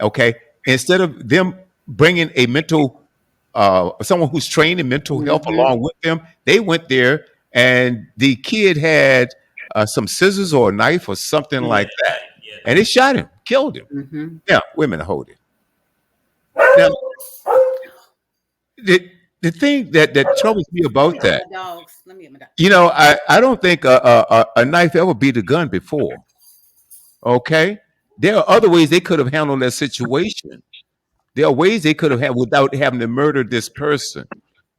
Okay. Instead of them bringing a mental, someone who's trained in mental health Mm-hmm. along with them, they went there and the kid had some scissors or a knife or something Yeah, like that. yeah. And they shot him, killed him. Mm-hmm. Now, women hold it. Now, the thing that troubles me Let me about get that, my dogs. Let me get my dog. I don't think a knife ever beat a gun before. Okay. There are other ways they could have handled that situation. There are ways they could have had without having to murder this person.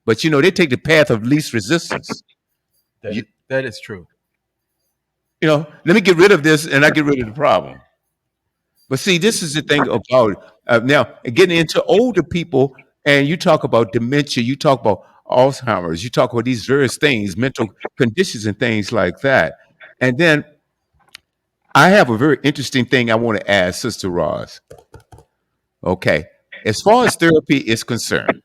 But they take the path of least resistance. That You, is, that is true. let me get rid of this and I get rid of the problem. But see, this is the thing about now getting into older people, and you talk about dementia, you talk about Alzheimer's, you talk about these various things, mental conditions, and things like that. And then I have a very interesting thing I want to ask Sister Roz. Okay, as far as therapy is concerned,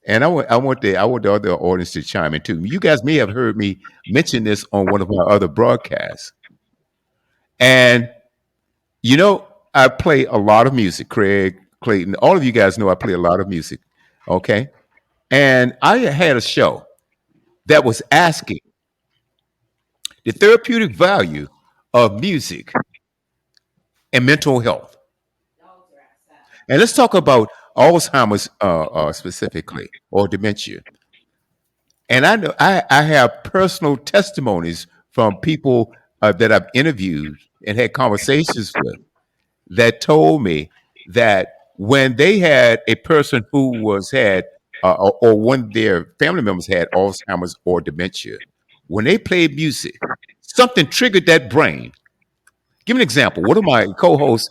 and I want the other audience to chime in too. You guys may have heard me mention this on one of my other broadcasts, and I play a lot of music. Craig, Clayton, all of you guys know I play a lot of music. Okay, and I had a show that was asking the therapeutic value of music and mental health. And let's talk about Alzheimer's specifically or dementia. And I know I have personal testimonies from people that I've interviewed and had conversations with that told me that when they had a person who was had or when their family members had Alzheimer's or dementia, when they played music, something triggered that brain. Give me an example. One of my co-hosts,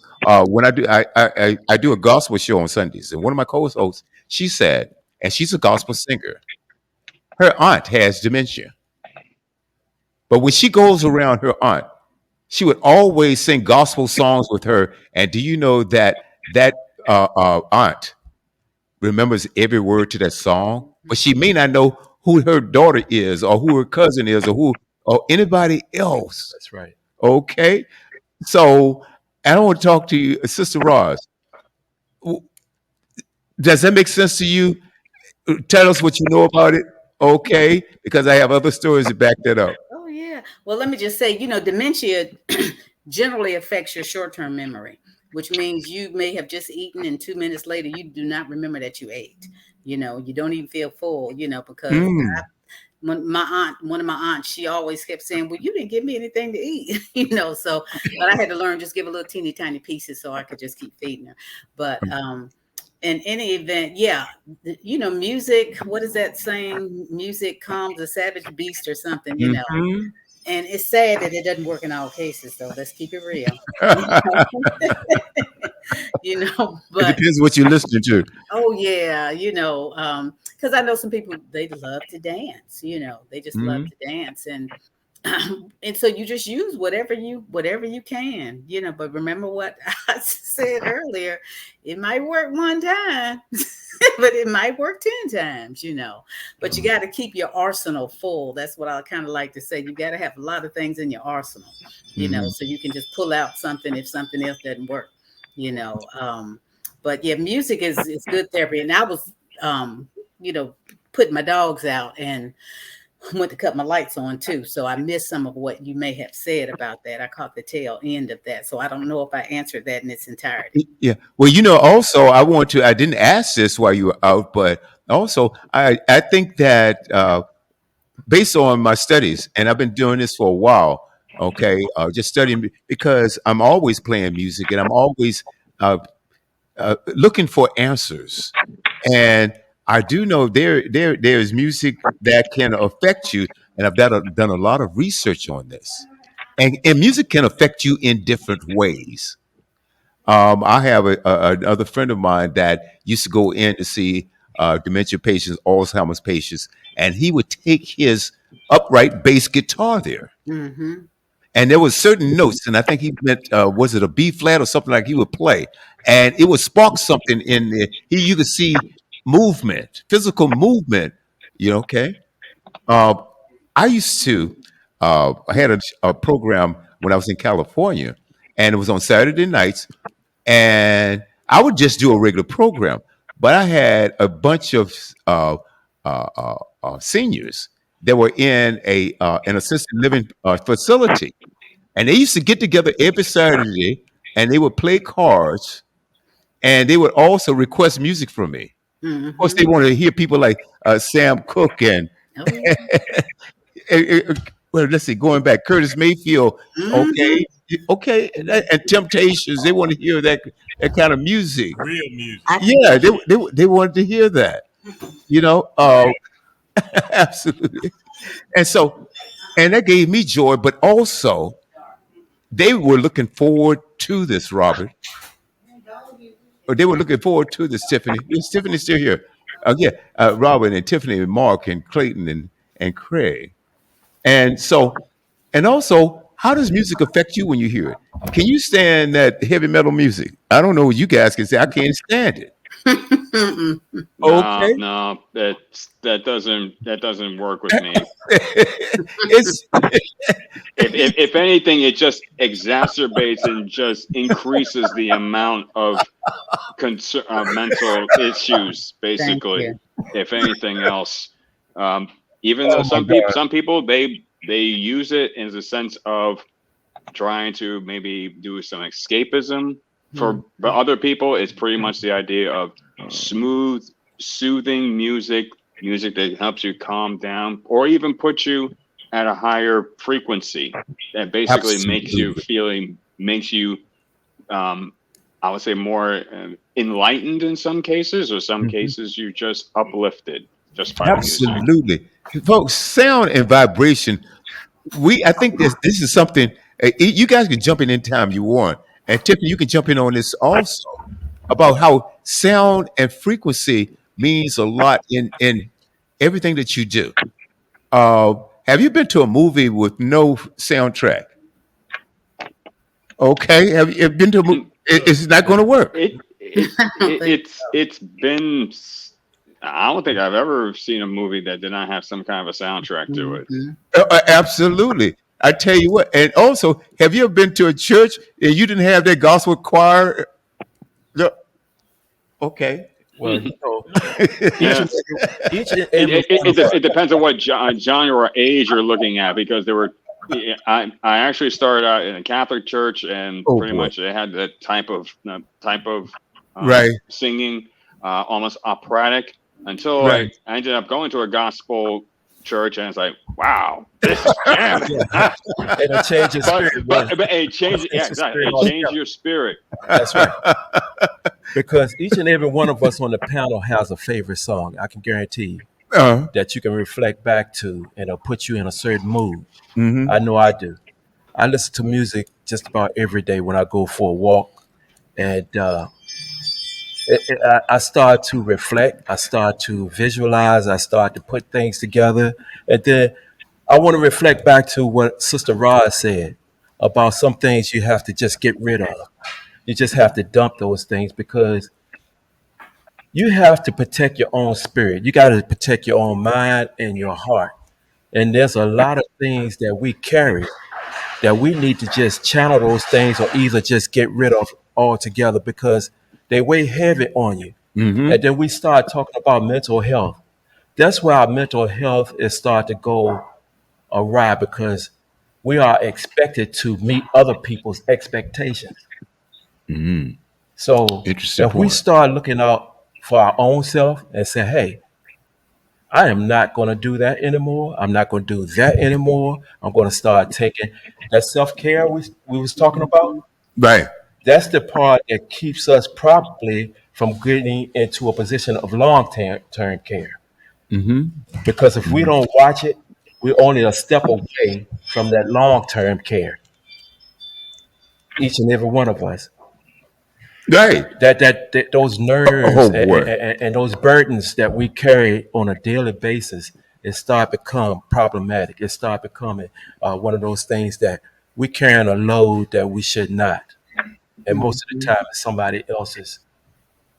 when I do a gospel show on Sundays, and one of my co-hosts, she said, and she's a gospel singer, her aunt has dementia. But when she goes around her aunt, she would always sing gospel songs with her. And do you know that aunt remembers every word to that song? But she may not know who her daughter is, or who her cousin is, or anybody else. That's right. Okay, so I don't want to talk to you, Sister Roz. W- Does that make sense to you? Tell us what you know about it. Okay, because I have other stories to back that up. Oh yeah. Well, let me just say, dementia generally affects your short-term memory, which means you may have just eaten and 2 minutes later you do not remember that you ate. You don't even feel full, because Mm. when one of my aunts, she always kept saying, "Well, you didn't give me anything to eat," so, but I had to learn just give a little teeny tiny pieces so I could just keep feeding her. But in any event, yeah, music, what is that saying? Music calms a savage beast or something. Mhm. And it's sad that it doesn't work in all cases, though. Let's keep it real. It But depends what you're listening to. oh yeah, because I know some people they love to dance. They just love Mhm. to dance, and and so you just use whatever you can. But remember what I said earlier, it might work one time, but it might work 10 times. But you got to keep your arsenal full. That's what I kind of like to say. You got to have a lot of things in your arsenal, Mhm. so you can just pull out something if something else doesn't work. you know but yeah, music is good therapy. And I was you know putting my dogs out and went to cut my lights on too, so I missed some of what you may have said about that. I caught the tail end of that, so I don't know if I answered that in its entirety. Yeah. Well, also I didn't ask this while you were out, but also I think that based on my studies, and I've been doing this for a while, okay, just studying because I'm always playing music and I'm always uh, looking for answers. And I do know there's music that can affect you, and I've done a lot of research on this. And music can affect you in different ways. I have another friend of mine that used to go in to see dementia patients, Alzheimer's patients, and he would take his upright bass guitar there. Mm-hmm. and there was certain notes, and I think he meant was it a B flat or something like he would play, and it would spark something in there. You could see movement, physical movement. Okay. Uh, I used to. I had a program when I was in California, and it was on Saturday nights, and I would just do a regular program. But I had a bunch of seniors that were in an assisted living facility, and they used to get together every Saturday, and they would play cards, and they would also request music from me. Of course, Mm-hmm. they wanted to hear people like Sam Cooke and Oh yeah. well, let's see, going back, Curtis Mayfield, Mm-hmm. okay, okay, and Temptations. They want to hear that kind of music. Real music. I can Yeah, they wanted to hear that. You know, absolutely. And so, and that gave me joy, but also they were looking forward to this, Robert. Or they were looking forward to this, Tiffany. Is Tiffany still here? Yeah, Robert and Tiffany and Mark and Clayton and Craig. And so, and also, how does music affect you when you hear it? Can you stand that heavy metal music? I don't know what you guys can say. I can't stand it. Mm-mm. No, Okay. no, that doesn't work with me. It's If anything, it just exacerbates and just increases the amount of mental issues, Thank basically. you. If anything else, even though Oh my God. some people they use it in the sense of trying to maybe do some escapism. But other people, it's pretty much the idea of smooth, soothing music that helps you calm down, or even put you at a higher frequency that basically absolutely. makes you I would say more enlightened in some cases, or some Mhm. cases you just uplifted just by the music. Absolutely, folks. Sound and vibration. I think this is something. You guys can jump in anytime you want, and Tiffany, you can jump in on this also about how sound and frequency means a lot in everything that you do. Uh, have you been to a movie with no soundtrack? Okay, have you been to a movie? It's not going to work. I don't think It's been. I don't think I've ever seen a movie that did not have some kind of a soundtrack so. to it. Hmm. Absolutely. I tell you what. And also, have you ever been to a church and you didn't have that gospel choir? Yeah, okay. Well, each Yeah. and each and It, every it, it, one of it us. it depends on what genre or age you're looking at, because there were. I actually started out in a Catholic church, and Oh pretty boy. much they had that type of Right. singing, almost operatic, until Right. I ended up going to a gospel church, and it's like, wow, this is jamming. Yeah, it'll change your but spirit, but man. but it changed. It's Yeah, your exactly. spirit It changed altogether. your spirit. That's right. Because each and every one of us on the panel has a favorite song. I can guarantee you Uh, that you can reflect back to, and it'll put you in a certain mood. hmm. I know I do. I listen to music just about every day when I go for a walk, and I start to reflect. I start to visualize. I start to put things together, and then I want to reflect back to what Sister Rod said about some things you have to just get rid of. You just have to dump those things because you have to protect your own spirit. You got to protect your own mind and your heart. And there's a lot of things that we carry that we need to just channel those things or either just get rid of altogether because they weigh heavy on you. Hmm. And then we start talking about mental health. That's where our mental health is start to go awry because we are expected to meet other people's expectations. Hmm. So Interesting if we point. start looking out for our own self and say, hey, I am not going to do that anymore. I'm not going to do that anymore. I'm going to start taking that self-care we was talking about. Right. That's the part that keeps us probably from getting into a position of long-term care. Hmm. Because if we Hmm. don't watch it, we're only a step away from that long-term care. Each and every one of us. Right. That those nerves Oh boy. and those burdens that we carry on a daily basis, it start become problematic. It start becoming one of those things that we're carrying a load that we should not. And most of the Mhm. time, it's somebody else's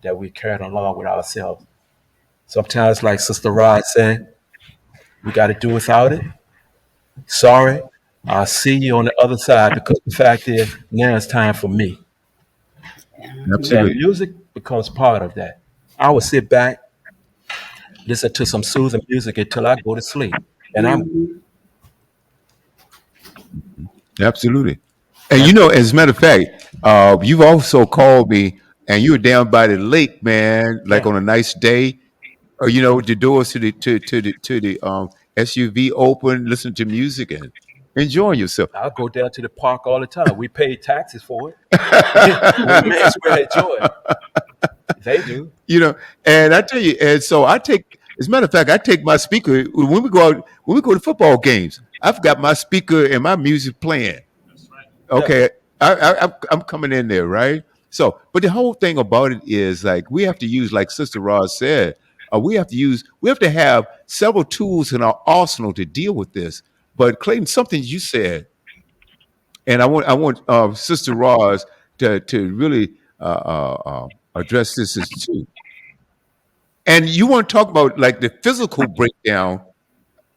that we're carrying along with ourselves. Sometimes, like Sister Rod said, we got to do without it. Sorry, I'll see you on the other side because the fact is, now it's time for me. And Absolutely. music becomes part of that. I will sit back, listen to some soothing music until I go to sleep. And I'm Mhm. Absolutely. And and as a matter of fact, you've also called me, and you were down by the lake, man, like yeah, on a nice day, or with the doors to the SUV open, listen to music and enjoying yourself. I'll go down to the park all the time. We pay taxes for it. We may as well enjoy it. They do. you know, and I tell you, and so as a matter of fact, I take my speaker when we go to football games. I've got my speaker and my music playing. Yeah, Okay, I'm coming in there, right? So, but the whole thing about it is like we have to use, like Sister Ross said, we have to have several tools in our arsenal to deal with this. But Clayton, something you said, and I want Sister Ross to really address this as too. And you want to talk about like the physical breakdown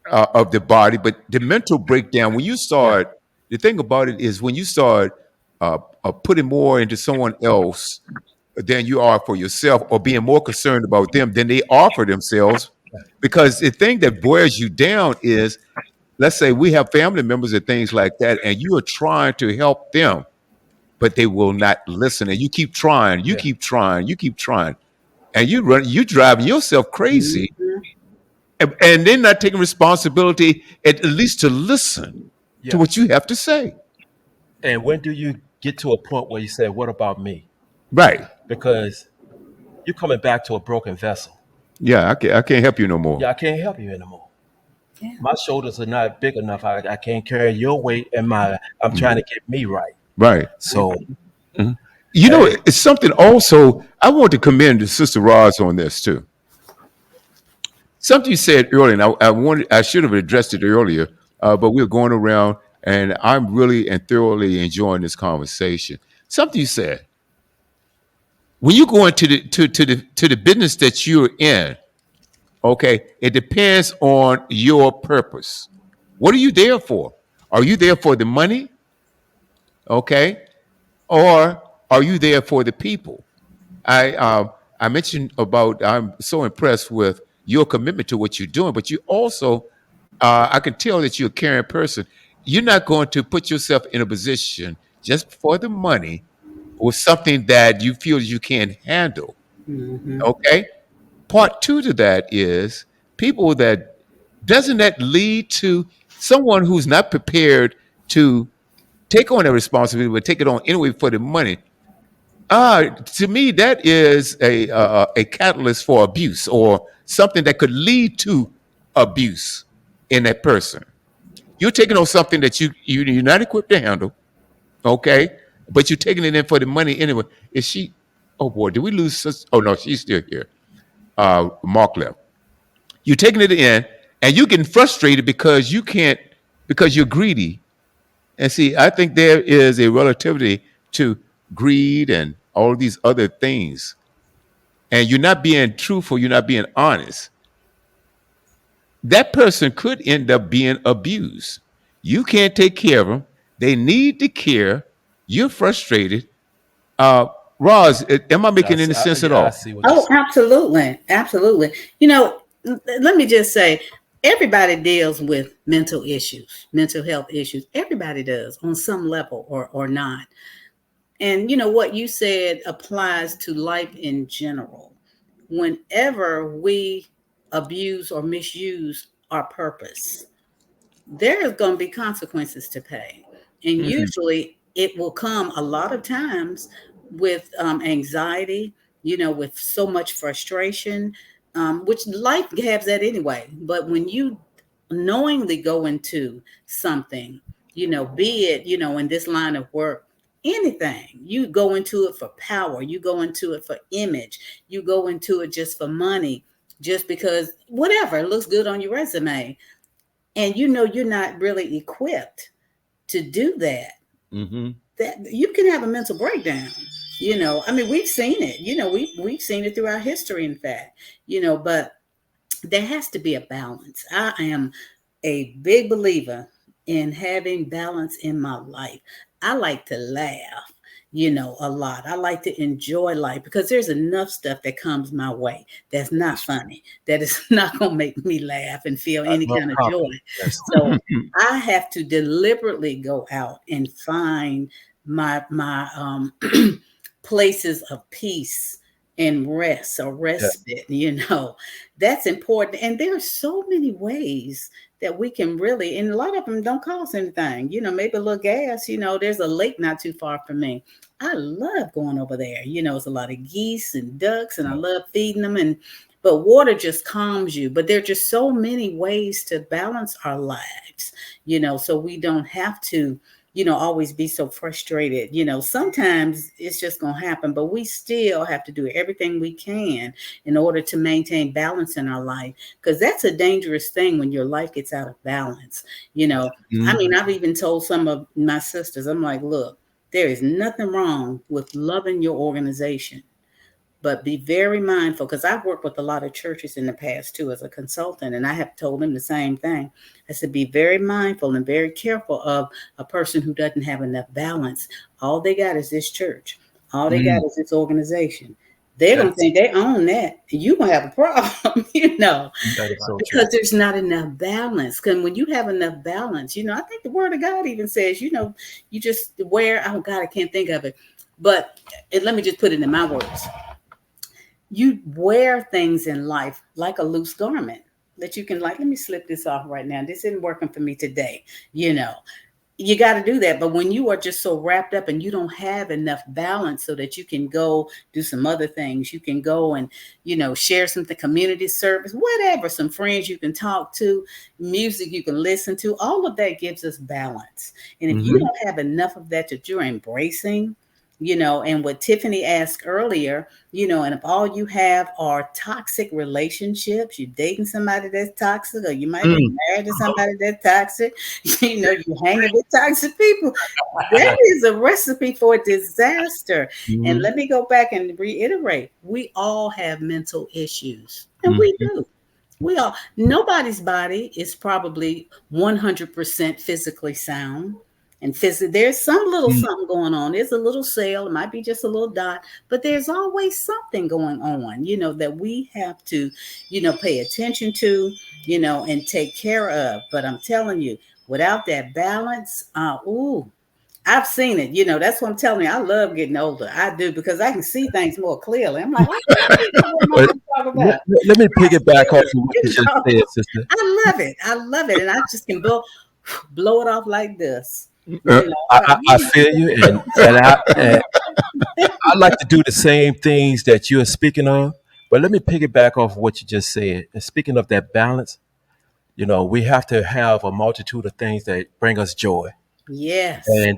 of the body, but the mental breakdown. When you yeah, start, the thing about it is when you start putting more into someone else than you are for yourself, or being more concerned about them than they are for themselves. Because the thing that wears you down is, let's say we have family members and things like that, and you are trying to help them, but they will not listen. And you keep trying, you yeah, keep trying, you keep trying, and you driving yourself crazy, Mhm. and then not taking responsibility at least to listen to yeah. what you have to say. And when do you get to a point where you say, "What about me?" Right. Because you're coming back to a broken vessel. Yeah, I can't help you no more. Yeah, I can't help you anymore. Yeah. My shoulders are not big enough. I can't carry your weight, and I'm trying to get me right. Right. So, Mhm. hey, It's something also I want to commend Sister Roz on this too. Something you said earlier, and I should have addressed it earlier, but we were going around, and I'm really and thoroughly enjoying this conversation. Something you said when you go into the business that you're in, okay, it depends on your purpose. What are you there for? Are you there for the money, okay, or are you there for the people? I mentioned about I'm so impressed with your commitment to what you're doing, but you also I can tell that you're a caring person. You're not going to put yourself in a position just for the money or something that you feel you can't handle. Mhm. Okay. Part two to that is people that doesn't that lead to someone who's not prepared to take on that responsibility, but take it on anyway for the money. To me, that is a catalyst for abuse or something that could lead to abuse in that person. You're taking on something that you're not equipped to handle, okay? But you're taking it in for the money anyway. Is she? Oh boy, did we lose? Oh no, she's still here. Mark left. You're taking it in, and you're getting frustrated because you can't because you're greedy. And see, I think there is a relativity to greed and all of these other things, and you're not being truthful, you're not being honest, that person could end up being abused. You can't take care of them. They need the care. You're frustrated. Uh, Roz, am I making any sense at yeah, I all? see what you're Oh, saying. absolutely. Absolutely. Let me just say everybody deals with mental issues, mental health issues. Everybody does on some level or not. And what you said applies to life in general. Whenever we abuse or misuse our purpose, there is going to be consequences to pay. And Mhm. usually it will come a lot of times with anxiety, with so much frustration, which life has that anyway. But when you knowingly go into something, be it, in this line of work, anything, you go into it for power, you go into it for image, you go into it just for money, just because whatever looks good on your resume, and you're not really equipped to do that, Mm-hmm. that you can have a mental breakdown. I mean, we've seen it. We've seen it through our history, in fact. But there has to be a balance. I am a big believer in having balance in my life. I like to laugh, a lot. I like to enjoy life because there's enough stuff that comes my way that's not funny, that is not going to make me laugh and feel any No kind of joy. problem. Yes. So I have to deliberately go out and find my places of peace and rest or Yeah. respite. That's important. And there are so many ways that we can really, and a lot of them don't cost anything, maybe a little gas. There's a lake not too far from me. I love going over there. It's a lot of geese and ducks, and I love feeding them. But water just calms you. But there are just so many ways to balance our lives, so we don't have to, always be so frustrated. Sometimes it's just going to happen, but we still have to do everything we can in order to maintain balance in our life, because that's a dangerous thing when your life gets out of balance. I mean, I've even told some of my sisters, I'm like, look, there is nothing wrong with loving your organization, but be very mindful, because I've worked with a lot of churches in the past too as a consultant, and I have told them the same thing. I said, be very mindful and very careful of a person who doesn't have enough balance. All they got is this church. All they got is this organization. They're going to think they own that. And you're going to have a problem, That is so true. because there's not enough balance. Because when you have enough balance, I think the word of God even says, you just wear, oh God, I can't think of it. But let me just put it in my words. You wear things in life like a loose garment that you can, like, let me slip this off right now. This isn't working for me today. You got to do that. But when you are just so wrapped up and you don't have enough balance so that you can go do some other things, you can go and, share something, community service, whatever, some friends you can talk to, music you can listen to, all of that gives us balance. And if you don't have enough of that you're embracing, and what Tiffany asked earlier, and if all you have are toxic relationships, you're dating somebody that's toxic, or you might be married to somebody that's toxic, you're hanging with toxic people, that is a recipe for disaster. And let me go back and reiterate, we all have mental issues, and we do. Nobody's body is probably 100% physically sound. And there's some little something going on. There's a little cell. It might be just a little dot, but there's always something going on, that we have to, pay attention to, and take care of. But I'm telling you, without that balance, I've seen it. That's what I'm telling you. I love getting older. I do, because I can see things more clearly. I'm like, what am I talking about? Let me piggyback off of what you just said, sister. I love it. I love it. And I just can blow it off like this. I feel you, and I like to do the same things that you're speaking of. But let me piggyback off what you just said. And speaking of that balance, we have to have a multitude of things that bring us joy. Yes. And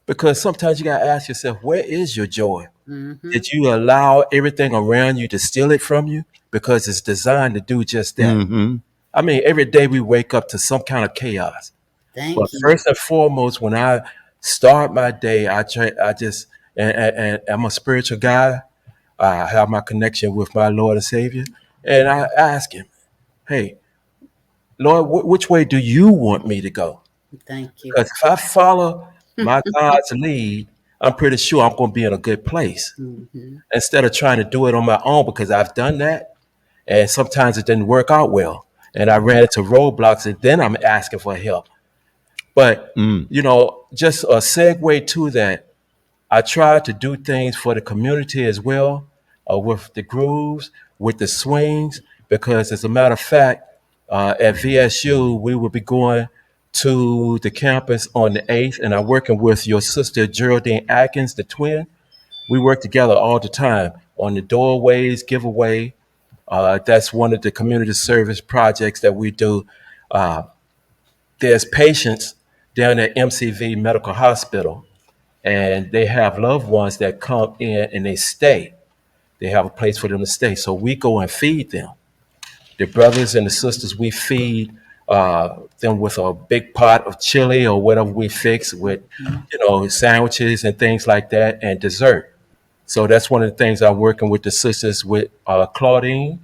because sometimes you gotta ask yourself, where is your joy? Mm-hmm. Did you allow everything around you to steal it from you? Because it's designed to do just that. I mean, every day we wake up to some kind of chaos. Thank But you. first and foremost, when I start my day, I just, and I'm a spiritual guy. I have my connection with my Lord and Savior, and I ask Him, "Hey, Lord, which way do you want me to go?" Thank you. Because if I follow my God's lead, I'm pretty sure I'm going to be in a good place. Mm-hmm. Instead of trying to do it on my own, because I've done that, and sometimes it didn't work out well, and I ran into roadblocks, and then I'm asking for help. But just a segue to that, I try to do things for the community as well, with the grooves, with the swings, because as a matter of fact, at VSU, we will be going to the campus on the 8th, and I'm working with your sister, Geraldine Atkins, the twin. We work together all the time on the doorways giveaway. That's one of the community service projects that we do. There's patients down at MCV Medical Hospital, and they have loved ones that come in and they stay. They have a place for them to stay. So we go and feed them. The brothers and the sisters we feed them with a big pot of chili or whatever we fix with, sandwiches and things like that and dessert. So that's one of the things I'm working with the sisters with Claudine.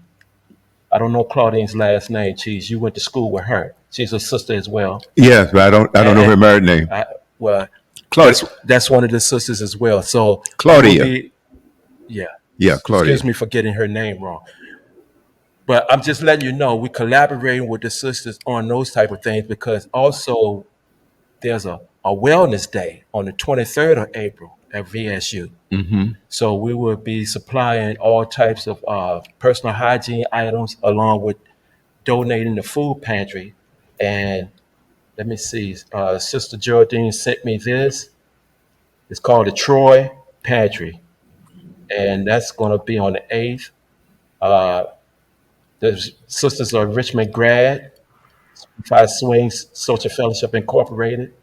I don't know Claudine's last name. Cheese. You went to school with her. She's a sister as well. Yes, but I don't know her And married name. well, Claudia. that's one of the sisters as well. So Claudia. yeah. Yeah, Claudia. Excuse me for getting her name wrong. But I'm just letting you know we collaborating with the sisters on those type of things because also there's a wellness day on the 23rd of April at VSU. Mm-hmm. So we will be supplying all types of personal hygiene items along with donating the food pantry. And let me see, Sister Geraldine sent me this. It's called the Troy Pantry. And that's going to be on the 8th. Uh, the sisters are Richmond grad, Five Swings Social Fellowship Incorporated.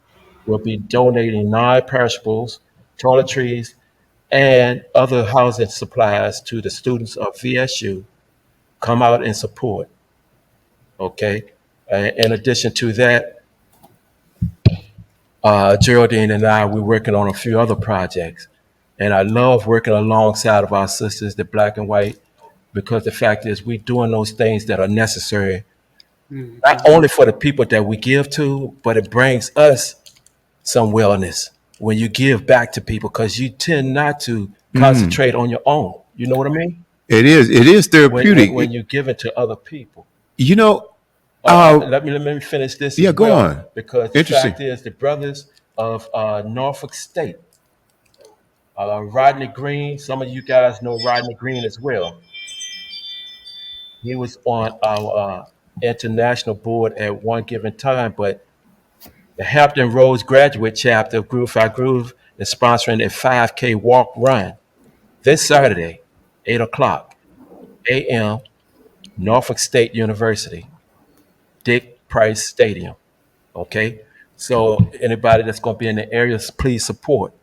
Will be donating non-perishables, toiletries, and other housing supplies to the students of VSU. Come out and support. Okay. In addition to that, Geraldine and I we're working on a few other projects, and I love working alongside of our sisters, the Black and White, because the fact is we're doing those things that are necessary not only for the people that we give to, but it brings us some wellness when you give back to people because you tend not to concentrate on your own. You know what I mean? It is therapeutic. When you give it to other people. You know, Let me finish this. yeah, as go well, on. because the Interesting. fact is the brothers of Norfolk State, Rodney Green. Some of you guys know Rodney Green as well. He was on our international board at one given time, but the Hampton Roads graduate chapter of Groove by Groove is sponsoring a 5K walk run this Saturday, 8 o'clock a.m., Norfolk State University, Dick Price Stadium. Okay? So anybody that's going to be in the area, please support.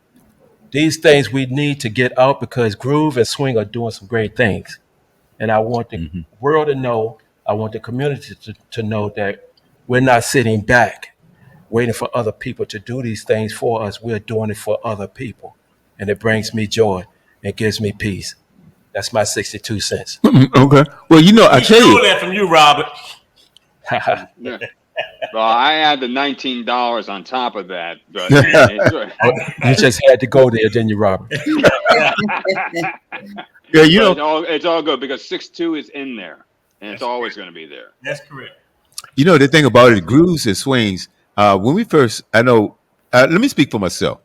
These things we need to get out because Groove and Swing are doing some great things. And I want the world to know, I want the community to know that we're not sitting back waiting for other people to do these things for us. We're doing it for other people. And it brings me joy. It gives me peace. That's my 62 cents. Okay. Well, I We tell stole you. that from you, Robert. Yeah. Well, I add the $19 on top of that. But You just had to go there, didn't you, Robert? Yeah, it's all good because 6'2" is in there, and it's always going to be there. That's correct. the thing about it, grooves and swings. When we first, I know. Let me speak for myself.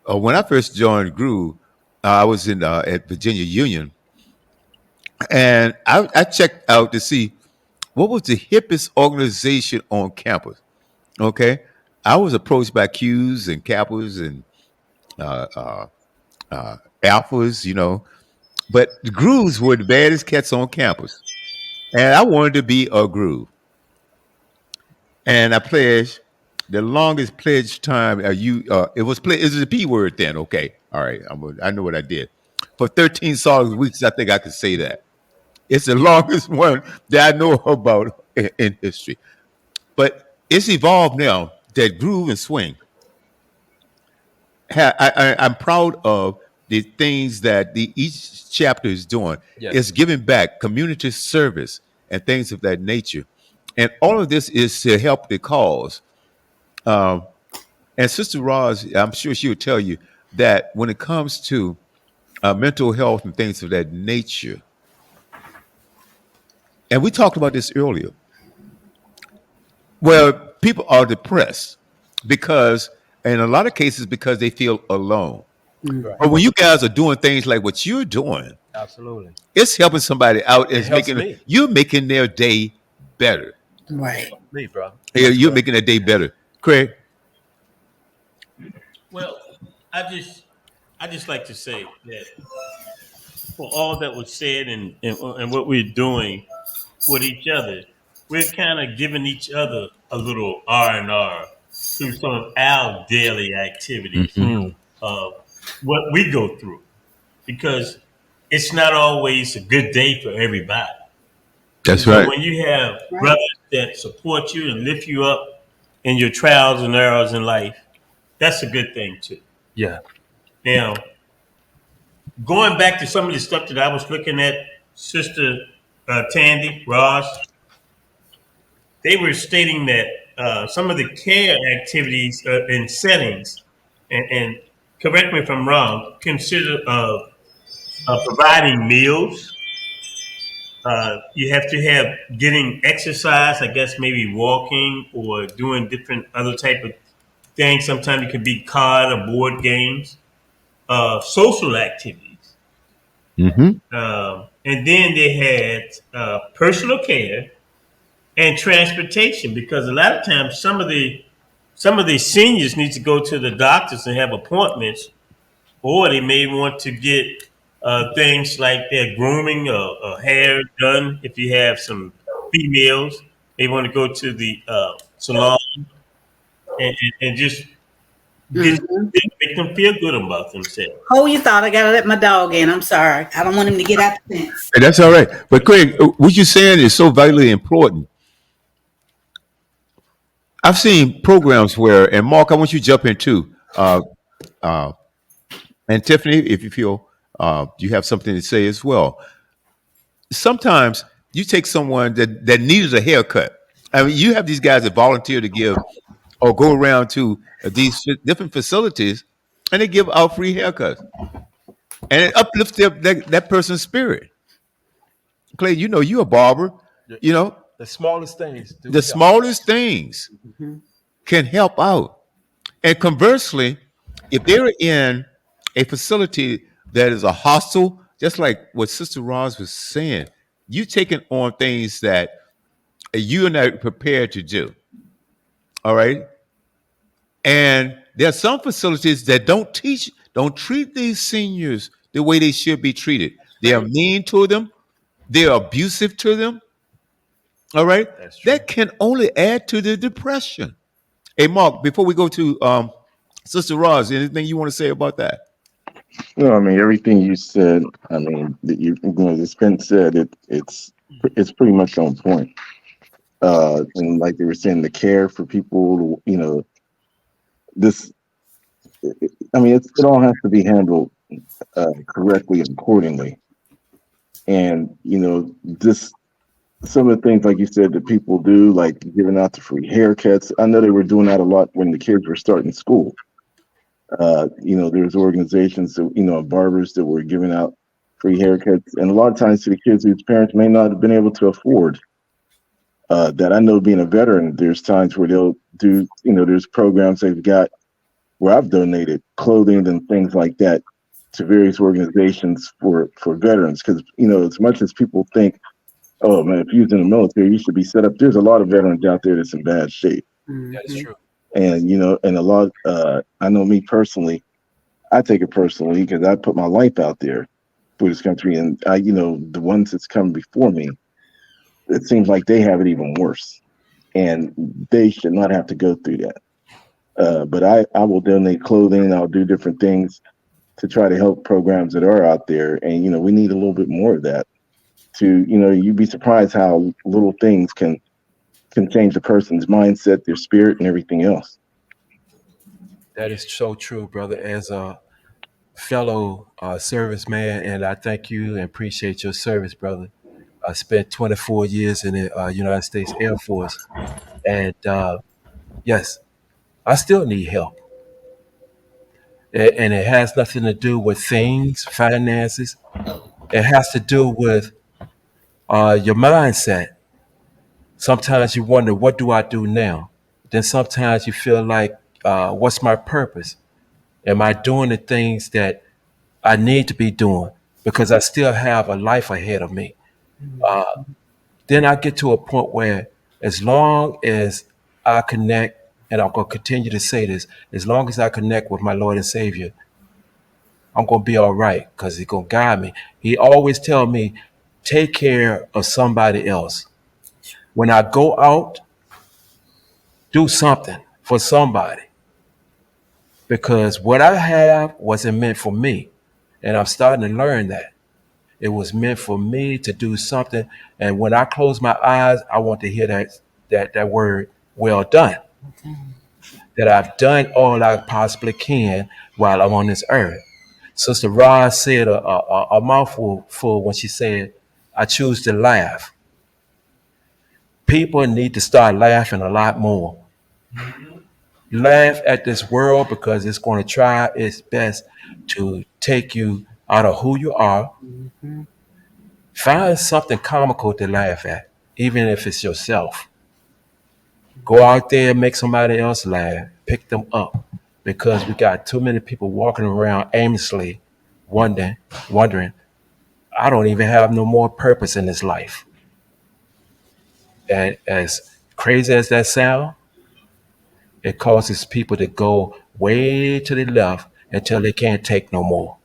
When I first joined Groove, I was in at Virginia Union, and I checked out to see what was the hippest organization on campus. Okay, I was approached by Qs and Kappas and uh, uh, Alphas, but the Grooves were the baddest cats on campus, and I wanted to be a Groove. And I pledged the longest pledge time. It was it was a P word then. Okay, all right. I know what I did for 13 solid weeks. I think I could say that it's the longest one that I know about in history. But it's evolved now that groove and swing. I'm proud of the things that each chapter is doing. Yes. It's giving back, community service, and things of that nature. And all of this is to help the cause. Um, and Sister Roz, I'm sure she would tell you that when it comes to mental health and things of that nature, and we talked about this earlier, well, people are depressed because, in a lot of cases, because they feel alone. Right. But when you guys are doing things like what you're doing, Absolutely. it's helping somebody out. It's helps making me. you're making their day better. Right. Me, bro. Yeah, you're making their day better. Craig. Well, I just like to say that for all that was said and what we're doing with each other, we're kind of giving each other a little R&R through some of our daily activities of what we go through, because it's not always a good day for everybody. That's So right. when you have Right. brothers that support you and lift you up in your trials and errors in life, that's a good thing too. Yeah. Now, going back to some of the stuff that I was looking at, Sister Tandy, Ross, they were stating that some of the care activities and settings, and correct me if I'm wrong, consider providing meals. You have to have getting exercise, I guess maybe walking or doing different other type of things. Sometimes it could be card or board games, social activities. Mm-hmm. And then they had personal care and transportation, because a lot of times some of the seniors need to go to the doctors and have appointments, or they may want to get things like their grooming or hair done. If you have some females, they want to go to the salon and just get, Mhm. make them feel good about themselves. Oh, you thought I gotta let my dog in. I'm sorry. I don't want him to get out the fence. And that's all right. But Craig, what you're saying is so vitally important. I've seen programs where, and Mark, I want you to jump in too. Uh, and Tiffany, if you feel you have something to say as well. Sometimes you take someone that needed a haircut. I mean, you have these guys that volunteer to give or go around to these different facilities, and they give out free haircuts, and it uplifts that person's spirit. Clay, you know you're a barber. You know The smallest things do the help. smallest things Mhm. can help out. And conversely, if they're in a facility that is a hostel, just like what Sister Roz was saying, you taking on things that you are not prepared to do. All right. And there are some facilities that don't treat these seniors the way they should be treated. They are mean to them, they're abusive to them. All right. That's true. That can only add to the depression. Hey, Mark, before we go to Sister Roz, anything you want to say about that? No, I mean everything you said. I mean that you know, it's been said. It's pretty much on point. And like they were saying, the care for people. You know, this. I mean, it all has to be handled correctly and accordingly. And you know, this some of the things like you said that people do, like giving out the free haircuts. I know they were doing that a lot when the kids were starting school. You know, there's organizations that, you know, barbers that were giving out free haircuts, and a lot of times to the kids whose parents may not have been able to afford. That I know, being a veteran, there's times where they'll do, you know, there's programs they've got where I've donated clothing and things like that to various organizations for veterans, because you know, as much as people think, oh man, if you're in the military, you should be set up. There's a lot of veterans out there that's in bad shape, That's Mhm. true. and you know, and a lot. I know me personally, I take it personally because I put my life out there for this country, and I, you know, the ones that's come before me, it seems like they have it even worse, and they should not have to go through that. But I will donate clothing. I'll do different things to try to help programs that are out there, and you know, we need a little bit more of that. To, you know, you'd be surprised how little things can change a person's mindset, their spirit, and everything else. That is so true, brother. As a fellow serviceman, and I thank you and appreciate your service, brother. I spent 24 years in the United States Air Force, and yes, I still need help. And it has nothing to do with things, finances. It has to do with your mindset. Sometimes you wonder, what do I do now? Then sometimes you feel like, what's my purpose? Am I doing the things that I need to be doing? Because I still have a life ahead of me. Uh, then I get to a point where, as long as I connect, and I'm going to continue to say this, as long as I connect with my Lord and Savior, I'm going to be all right because He's going to guide me. He always tell me, take care of somebody else. When I go out, do something for somebody, because what I have wasn't meant for me. And I'm starting to learn that. It was meant for me to do something. And when I close my eyes, I want to hear that that word, well done. That I've done all I possibly can while I'm on this earth. Sister Roz said a mouthful full when she said, I choose to laugh. People need to start laughing a lot more. Laugh at this world because it's going to try its best to take you out of who you are. Find something comical to laugh at, even if it's yourself. Go out there and make somebody else laugh. Pick them up. Because we got too many people walking around aimlessly wondering, I don't even have no more purpose in this life. And as crazy as that sounds, it causes people to go way to the left until they can't take no more.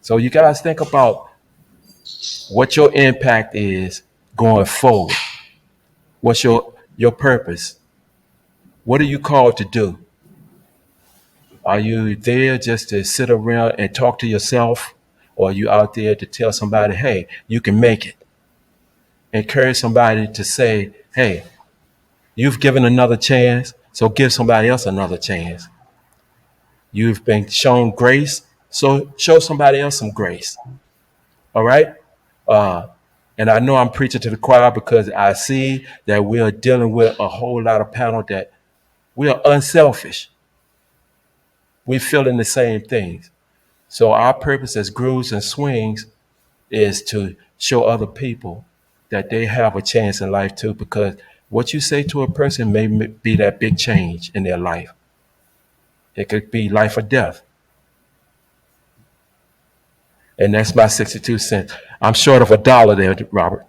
So you guys think about what your impact is going forward. What's your purpose? What are you called to do? Are you there just to sit around and talk to yourself? Or are you out there to tell somebody, hey, you can make it? Encourage somebody to say, hey, you've given another chance, so give somebody else another chance. You've been shown grace, so show somebody else some grace. All right? And I know I'm preaching to the choir because I see that we are dealing with a whole lot of panel that we are unselfish. We're feeling the same things. So our purpose as grooves and swings is to show other people that they have a chance in life too, because what you say to a person may be that big change in their life. It could be life or death. And that's my 62 cents. I'm short of $1 there, Robert.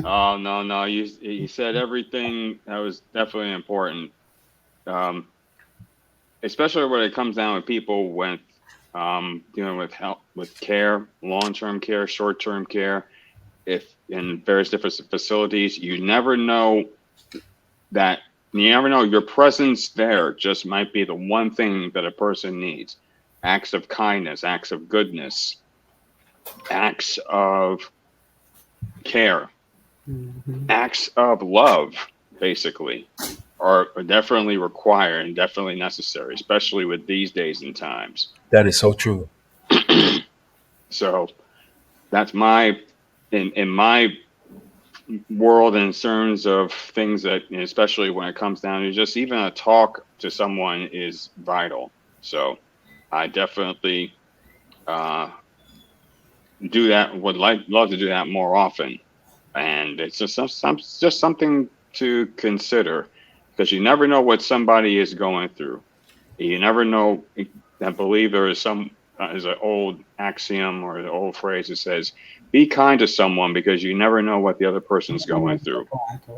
Oh no, you said everything that was definitely important. Um, Especially when it comes down with people with dealing with health, with care, long-term care, short-term care, if in various different facilities, you never know your presence there just might be the one thing that a person needs. Acts of kindness, acts of goodness, acts of care, acts of love, basically, are definitely required and definitely necessary, especially with these days and times. That is so true. So that's in my world, in terms of things that, especially when it comes down to just even a talk to someone, is vital. So I definitely do that. Would love to do that more often, and it's just something to consider, because you never know what somebody is going through. You never know. I believe there is there's an old axiom or an old phrase that says, "Be kind to someone because you never know what the other person's going through."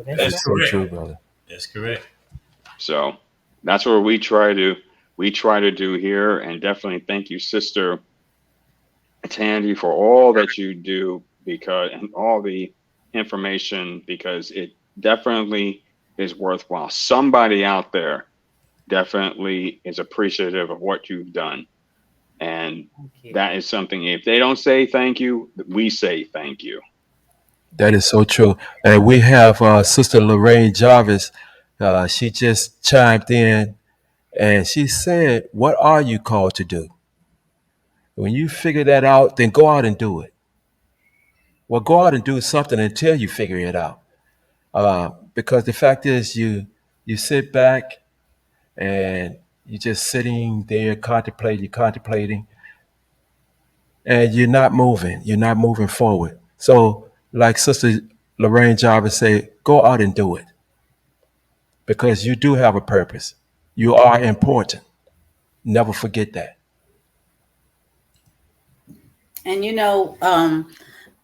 That's so true, brother. That's correct. So that's what we try to do here, and definitely thank you, Sister Tandy, for all that you do, and all the information, because it definitely is worthwhile. Somebody out there definitely is appreciative of what you've done. And that is something, if they don't say thank you, we say thank you. That is so true. And we have Sister Lorraine Jarvis. She just chimed in and she said, what are you called to do? When you figure that out, then go out and do it. Well, go out and do something until you figure it out. Because the fact is, you sit back and you're just sitting there contemplating, and you're not moving. You're not moving forward. So, like Sister Lorraine Jarvis said, go out and do it, because you do have a purpose. You are important. Never forget that. And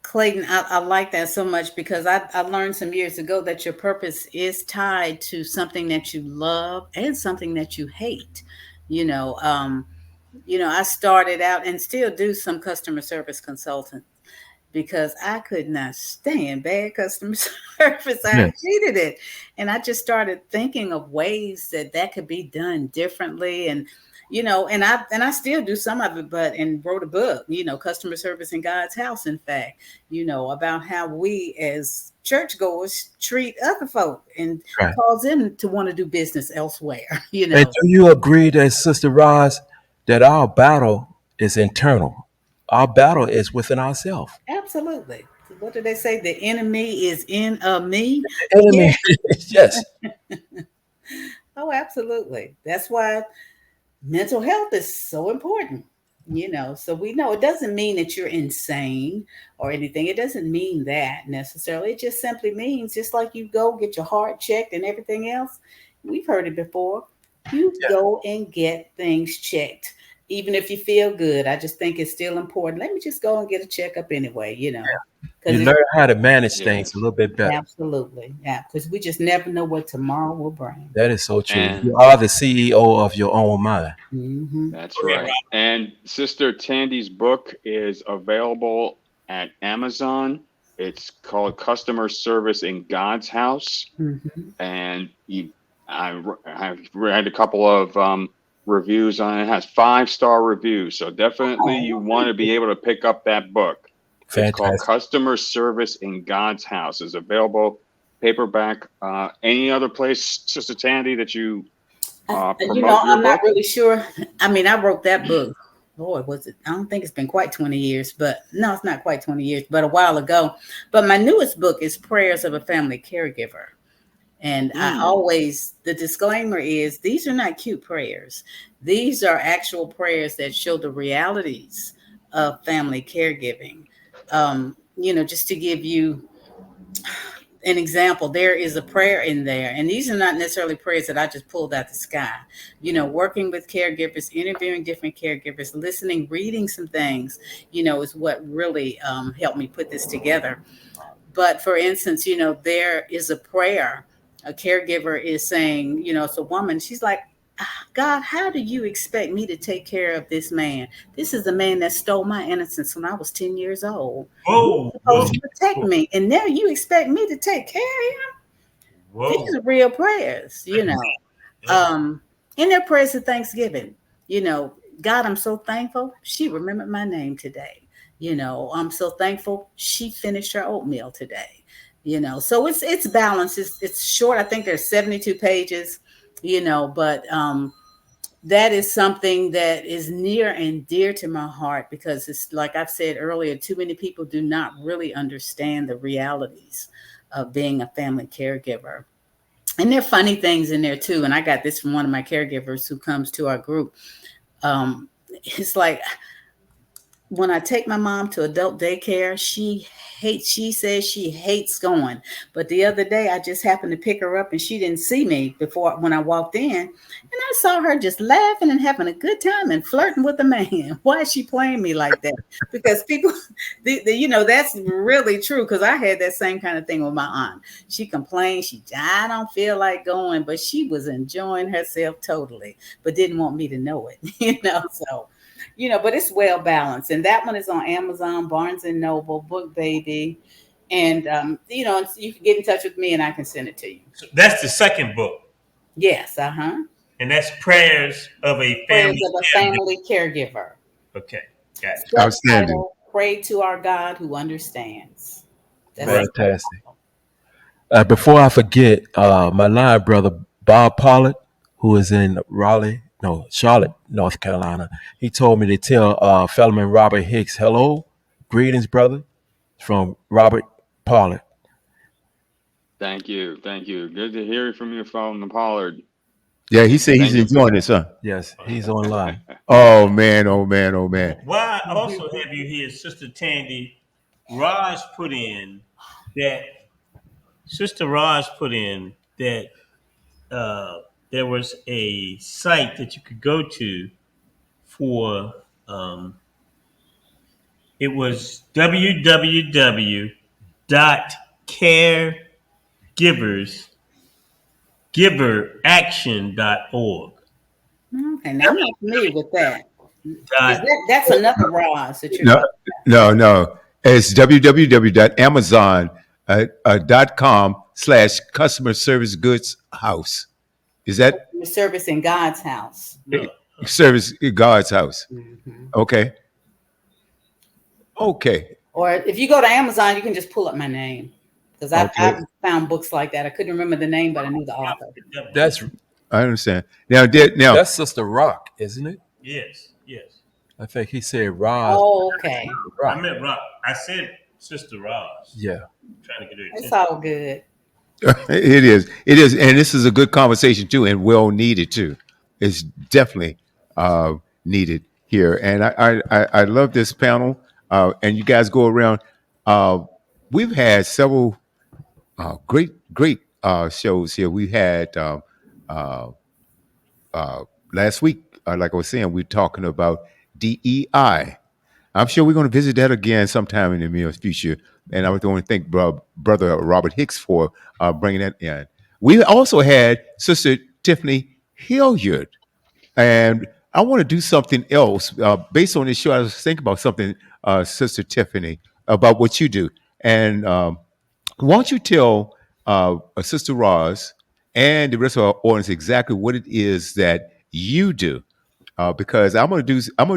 Clayton, I like that so much, because I learned some years ago that your purpose is tied to something that you love and something that you hate. I started out and still do some customer service consultant, because I could not stand bad customer service. I Yes. hated it. And I just started thinking of ways that could be done differently. And, And I still do some of it, but and wrote a book, customer service in God's house, in fact, about how we as churchgoers treat other folk and Right. cause them to want to do business elsewhere. And do you agree that, Sister Roz, that our battle is internal? Our battle is within ourselves. Absolutely. What do they say? The enemy is in me. Enemy, yes. Oh, absolutely. That's why mental health is so important. So we know it doesn't mean that you're insane or anything. It doesn't mean that necessarily. It just simply means, just like you go get your heart checked and everything else, we've heard it before, you Yeah. go and get things checked. Even if you feel good, I just think it's still important. Let me just go and get a checkup anyway, You because learn how to manage Yes. things a little bit better. absolutely, yeah, because we just never know what tomorrow will bring. That is so true. And You are the CEO of your own mind. Hmm. that's Go ahead, right. Rob. And Sister Tandy's book is available at Amazon. It's called Customer Service in God's House. Hmm. And I've read a couple of reviews on it. It has 5-star reviews. So definitely you want to be able to pick up that book. It's called Fantastic. Customer Service in God's House. It's available paperback. Any other place, Sister Tandy, that you promote your I'm not book? really sure. I mean, I wrote that book. Lord, was it? I don't think it's been quite 20 years, but no, it's not quite 20 years, but a while ago. But my newest book is Prayers of a Family Caregiver. And the disclaimer is, these are not cute prayers. These are actual prayers that show the realities of family caregiving. Just to give you an example, there is a prayer in there, and these are not necessarily prayers that I just pulled out the sky. Working with caregivers, interviewing different caregivers, listening, reading some things, is what really helped me put this together. But for instance, there is a prayer. A caregiver is saying, it's a woman. She's like, God, how do you expect me to take care of this man? This is a man that stole my innocence when I was 10 years old. Whoa, Supposed to protect me, and now you expect me to take care of him? whoa. These are real prayers, and they're prayers of thanksgiving. God, I'm so thankful she remembered my name today. I'm so thankful she finished her oatmeal today. So it's balanced. It's short. I think there's 72 pages. But that is something that is near and dear to my heart, because it's like I've said earlier, too many people do not really understand the realities of being a family caregiver. And there are funny things in there too. And I got this from one of my caregivers who comes to our group. It's like, when I take my mom to adult daycare, she says she hates going. But the other day I just happened to pick her up and she didn't see me when I walked in. And I saw her just laughing and having a good time and flirting with the man. Why is she playing me like that? Because people, that's really true. Because I had that same kind of thing with my aunt. She complained. I don't feel like going, but she was enjoying herself totally, but didn't want me to know it, so. But it's well balanced. And that one is on Amazon, Barnes and Noble, Book Baby. And, you can get in touch with me and I can send it to you. So that's the second book, Yes. Uh-huh. and that's Prayers of a Prayers Family of a Caregiver. Family Caregiver. Okay, got it. Outstanding. Subtitle, Pray to our God who understands. That's Fantastic. Before I forget, my line brother, Bob Pollard, who is in Charlotte, North Carolina, he told me to tell Fellowman Robert Hicks, hello, greetings, brother, from Robert Pollard. Thank you. Good to hear from you, Felton Pollard. Yeah, he said he's Thank you. enjoying this, huh? Yes, he's online. Oh man, oh man, oh man. Why I also have you here, Sister Tandy. Raj put in that. Sister Raj put in that there was a site that you could go to for. It was www.caregiversaction.org. Okay. Now I'm not familiar with that. Dot, That's another Roz that you're No, talking no. It's www.amazon.com/customer service goods house. Is that about. Service in God's house. no, service God's house. Mm-hmm. Okay. Okay. Or if you go to Amazon, you can just pull up my name because Okay. I've found books like that. I couldn't remember the name, but I knew the author. That's I understand. Now, that's Sister Rock, isn't it? Yes, yes. I think he said Roz. Oh, okay. I Rock. meant Rock. I said Sister Roz. Yeah. Trying to get her It's attention. all good. it is. It is. And this is a good conversation too, and well needed too. It's definitely needed here. And I love this panel. And you guys go around. Uh, we've had several great shows here. We had uh, last week, like I was saying, we are talking about DEI. I'm sure we're going to visit that again sometime in the near future. And I would want to thank Brother Robert Hicks for bringing that in. We also had Sister Tiffany Hilliard. And I want to do something else based on this show. I was thinking about something, Sister Tiffany, about what you do. And why don't you tell Sister Roz and the rest of our audience exactly what it is that you do? Because I'm gonna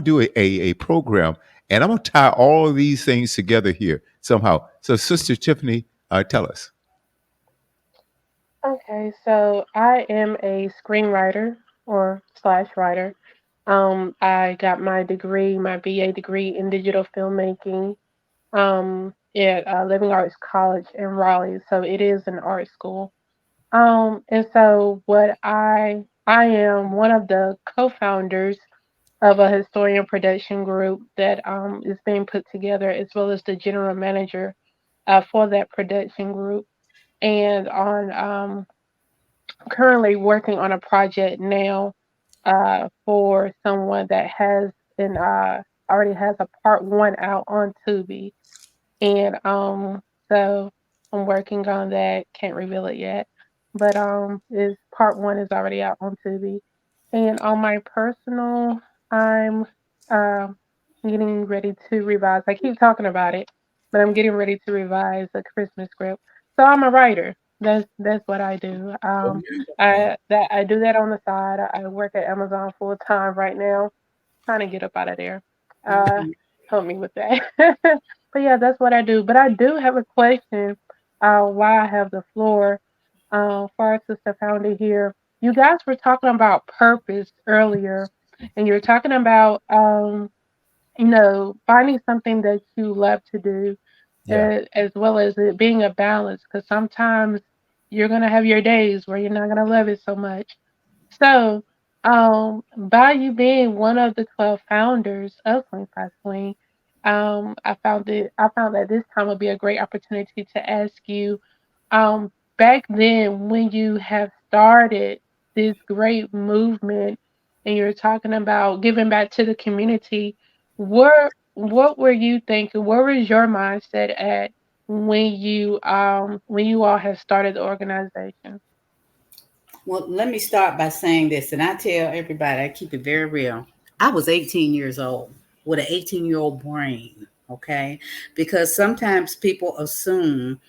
do a program, and I'm gonna tie all of these things together here somehow. So, Sister Tiffany, tell us. Okay, so I am a screenwriter or slash writer. I got my degree, my BA degree in digital filmmaking, at Living Arts College in Raleigh. So it is an art school. And so what I am one of the co-founders of a historian production group that is being put together, as well as the general manager for that production group. And on currently working on a project now for someone that has an already has a part one out on Tubi. And so I'm working on that. Can't reveal it yet. But is part one is already out on Tubi. And on my personal, I'm uh, getting ready to revise. I keep talking about it, but I'm getting ready to revise a Christmas script. So I'm a writer. That's what I do. I do that on the side. I work at Amazon full time right now, trying to get up out of there. Uh, Mhm. Help me with that. But yeah, that's what I do. But I do have a question. While I have the floor, for our sister founder here, you guys were talking about purpose earlier, and you're talking about finding something that you love to do, Yeah. as well as it being a balance. Because sometimes you're gonna have your days where you're not gonna love it so much. So, by you being one of the 12 founders of Swing by Swing, I found that this time would be a great opportunity to ask you, back then when you have started this great movement and you're talking about giving back to the community, what were you thinking? Where was your mindset at when you all had started the organization? Well, let me start by saying this, and I tell everybody, I keep it very real. I was 18 years old with an 18-year-old brain, okay? Because sometimes people assume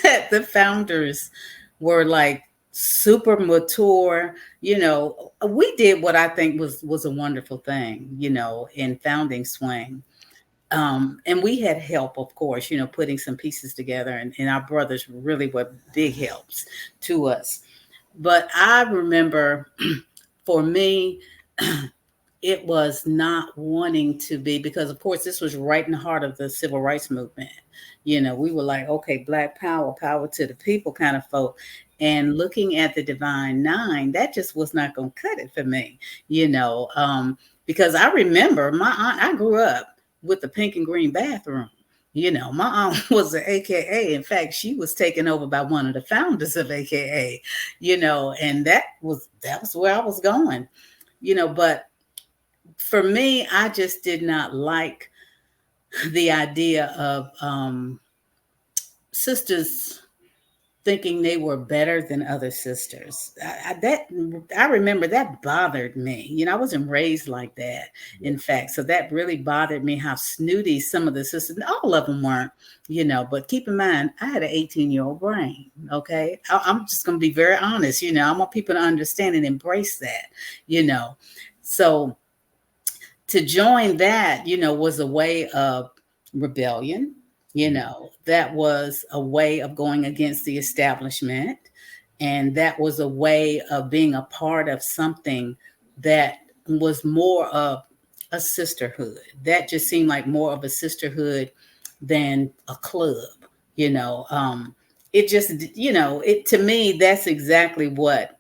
that the founders were like super mature. We did what I think was a wonderful thing, in founding Swing. And we had help, of course, putting some pieces together, and our brothers really were big helps to us. But I remember for me, it was not wanting to be, because of course this was right in the heart of the civil rights movement. We were like, okay, Black power, power to the people kind of folk. And looking at the Divine Nine, that just was not going to cut it for me, because I remember my aunt, I grew up with the pink and green bathroom. My aunt was an AKA. In fact, she was taken over by one of the founders of AKA, and that was where I was going, but for me, I just did not like the idea of sisters thinking they were better than other sisters. I remember that bothered me. I wasn't raised like that, in fact. So that really bothered me, how snooty some of the sisters, all of them weren't, but keep in mind, I had an 18-year-old brain. Okay. I'm just going to be very honest. I want people to understand and embrace that, So to join that, was a way of rebellion. That was a way of going against the establishment. And that was a way of being a part of something that was more of a sisterhood. That just seemed like more of a sisterhood than a club. It just, it to me, that's exactly what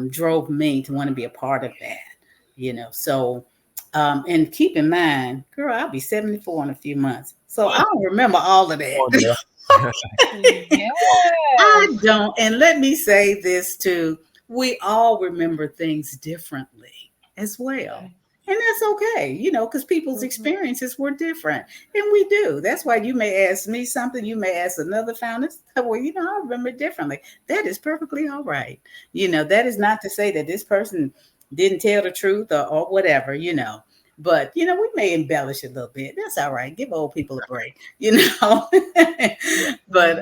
drove me to want to be a part of that. So and keep in mind, girl, I'll be 74 in a few months. So I don't remember all of Come on that. now. I Yes. don't. And let me say this too. We all remember things differently as well. And that's okay, because people's experiences were different. And we do. That's why you may ask me something, you may ask another founder, well, I remember it differently. That is perfectly all right. That is not to say that this person didn't tell the truth or whatever. But we may embellish a little bit. That's all right. Give old people a break. But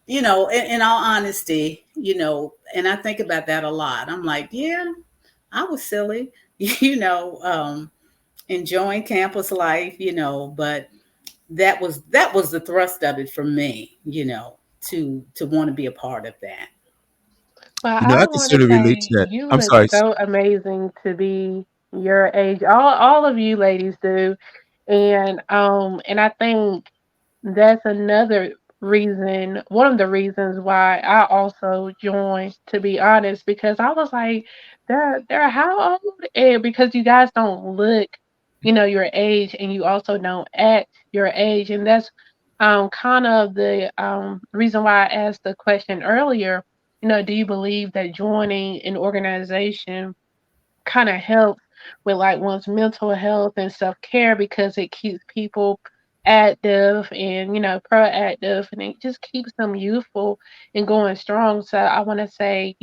in all honesty, and I think about that a lot. I'm like, yeah, I was silly, enjoying campus life, but that was the thrust of it for me, to want to be a part of that. Well, I I can want to sort of relate say to that. you I'm look sorry. so amazing to be your age. All of you ladies do. And I think that's another reason, one of the reasons why I also joined, to be honest, because I was like, they're how old? And because you guys don't look, your age, and you also don't act your age. And that's kind of the reason why I asked the question earlier, do you believe that joining an organization kind of helps with like one's mental health and self-care, because it keeps people active and proactive, and it just keeps them youthful and going strong. So I want to say,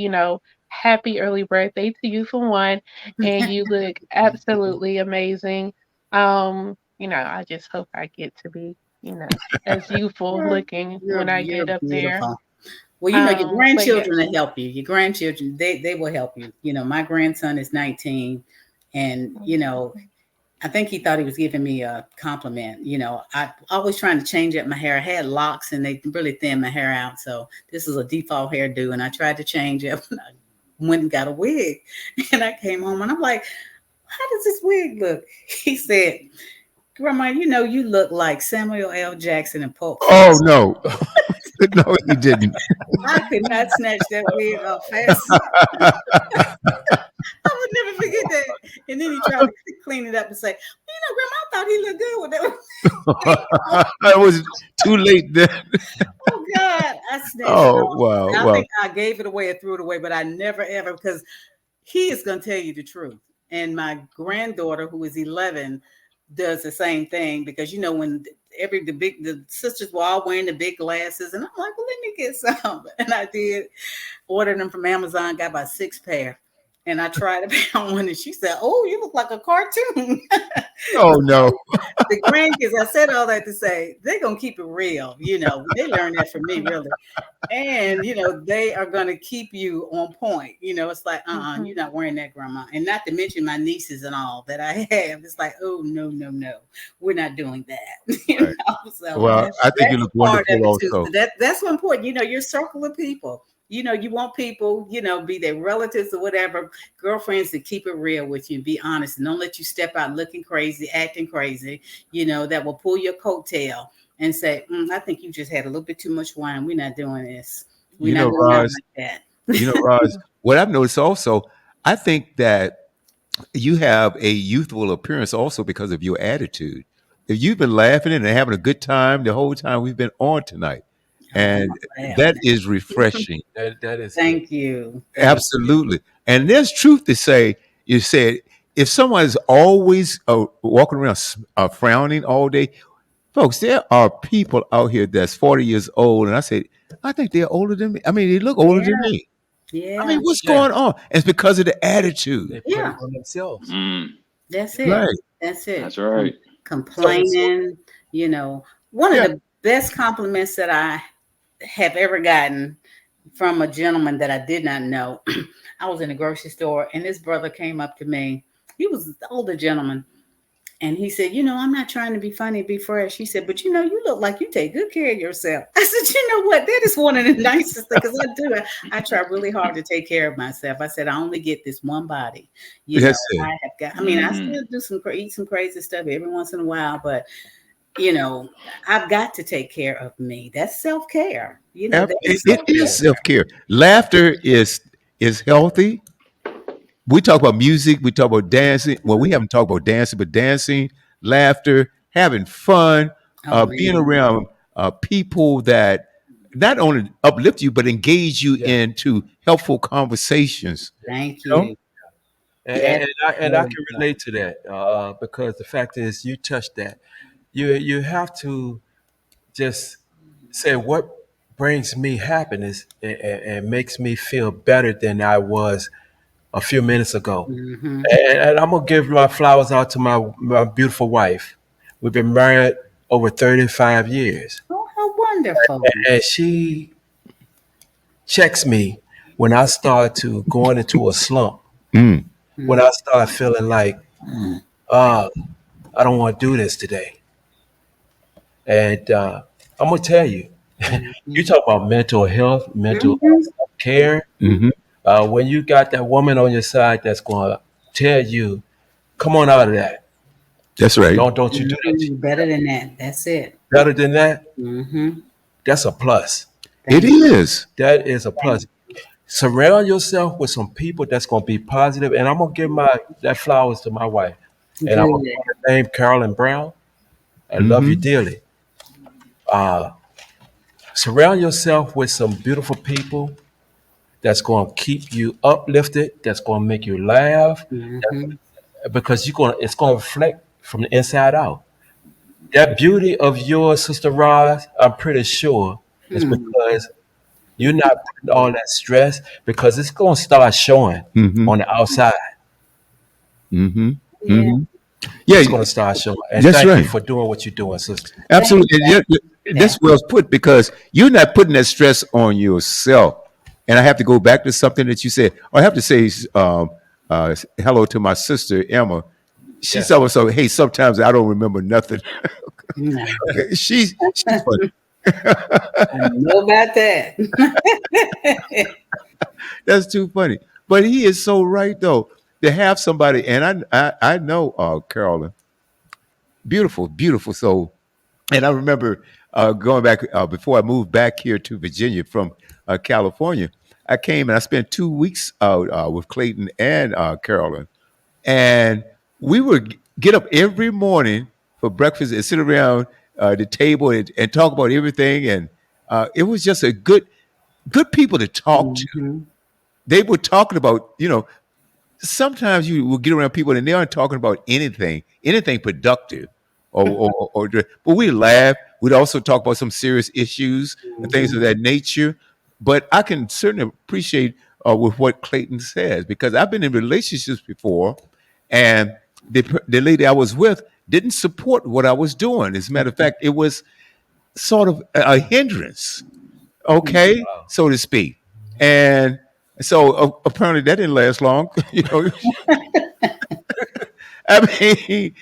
happy early birthday to you for one, and you look absolutely amazing. I just hope I get to be, as youthful looking when I You're get up there. beautiful. Well, your But yeah. grandchildren will help you. Your grandchildren, they will help you. My grandson is 19, and I think he thought he was giving me a compliment. I always trying to change up my hair. I had locks and they really thin my hair out. So this is a default hairdo. And I tried to change it. And I went and got a wig. And I came home and I'm like, how does this wig look? He said, Grandma, you look like Samuel L. Jackson in Pulp Oh Fiction. no, no, you didn't. I could not snatch that wig off fast. I would never forget that. And then he tried to clean it up and say, Grandma, I thought he looked good with that. It was too late then. Oh God, I snatched it Oh off. wow, I wow. think I gave it away and threw it away, but I never ever, because he is going to tell you the truth. And my granddaughter, who is 11, does the same thing, because when the sisters were all wearing the big glasses, and I'm like, well, let me get some, and I did. Ordered them from Amazon, got about 6 pair. And I tried it on one, and she said, "Oh, you look like a cartoon." Oh no. The grandkids, I said all that to say they're gonna keep it real. They learned that from me, really. And they are gonna keep you on point. It's like, you're not wearing that, Grandma. And not to mention my nieces and all that I have. It's like, oh no, no, no, we're not doing that. Right. So Well, I think you that's look a part of wonderful it too. also. So that's so important. Your circle of people. You want people, be their relatives or whatever, girlfriends, to keep it real with you, be honest, and don't let you step out looking crazy, acting crazy, that will pull your coattail and say, I think you just had a little bit too much wine. We're not doing this. We're not doing nothing Roz, like that. Roz, what I've noticed also, I think that you have a youthful appearance also because of your attitude. If you've been laughing and having a good time the whole time we've been on tonight, Oh, and I'm that laughing. is refreshing. That is good. Thank you. Thank you. Absolutely. And there's truth to say. You said if someone is always walking around frowning all day, folks, there are people out here that's 40 years old, and I think they're older than me. I mean, they look older than Yeah. me. I Yeah. mean, what's Yeah, going on? It's because of the attitude. they put it Yeah. on themselves. Mm, That's it. Right. That's it. that's right. So Complaining, one of Yeah. the best compliments that I have ever gotten from a gentleman that I did not know. I was in a grocery store and this brother came up to me. He was an older gentleman. And he said, I'm not trying to be funny, be fresh. He said, but you look like you take good care of yourself. I said, you know what? That is one of the nicest things because I do. I try really hard to take care of myself. I said, I only get this one body. That's it. I have got, I mean, I Mhm. still eat some crazy stuff every once in a while, but I've got to take care of me. That's self-care. That It, is it is self-care. self care. Laughter is healthy. We talk about music. We talk about dancing. Well, we haven't talked about dancing, but dancing, laughter, having fun, Oh being man, around people that not only uplift you but engage you Yeah. into helpful conversations. thank You know? you. And, That and, I, and I can relate to that because the fact is, you touched that. You have to just say what brings me happiness and makes me feel better than I was a few minutes ago. hmm And I'm gonna give my flowers out to my beautiful wife. We've been married over 35 years, Oh, how wonderful. and she checks me when I start to going into a slump. Mm. When I start feeling like, uh, I don't want to do this today. And I'm gonna tell you, you Mhm. talk about mental health, mental Mhm. care. Hmm. When you got that woman on your side that's gonna tell you, "Come on out of that. That's right. Don't you do that." Mhm. Better than that. That's it. Better than that, Hmm. that's a plus. It Thank you. is. That is a Thank plus. Surround yourself with some people that's gonna be positive. And I'm gonna give my that flowers to my wife. you. And I'm gonna Good. call her name Carolyn Brown. I love you Hmm. dearly. Uh, Surround yourself with some beautiful people that's going to keep you uplifted, that's going to make you laugh, Hmm. because it's going to reflect from the inside out. That beauty of yours, Sister Roz, I'm pretty sure is Hmm. because you're not putting all that stress, because it's going to start showing Hmm. on the outside. Hmm. Yeah. Hmm. Yeah, It's going to start showing. And that's thank you right. for doing what you're doing, sister. Thank Absolutely. you. That's well put because you're not putting that stress on yourself. And I have to go back to something that you said. I have to say hello to my sister, Emma. She's Yes. always so, hey, sometimes I don't remember nothing. No, She's funny. I know about that. That's too funny. But he is so right, though, to have somebody, and I know Carolyn, beautiful, beautiful soul. And I remember going back before I moved back here to Virginia from California. I came and I spent 2 weeks out with Clayton and Carolyn, and we would get up every morning for breakfast and sit around the table and talk about everything. And it was just a good people to talk to. Hmm. They were talking about, sometimes you will get around people and they aren't talking about anything productive, but we laugh. We'd also talk about some serious issues and things of Hmm. that nature. But I can certainly appreciate with what Clayton says because I've been in relationships before, and the lady I was with didn't support what I was doing. As a matter of fact, it was sort of a hindrance, okay, Wow. so to speak. And so apparently that didn't last long. I mean,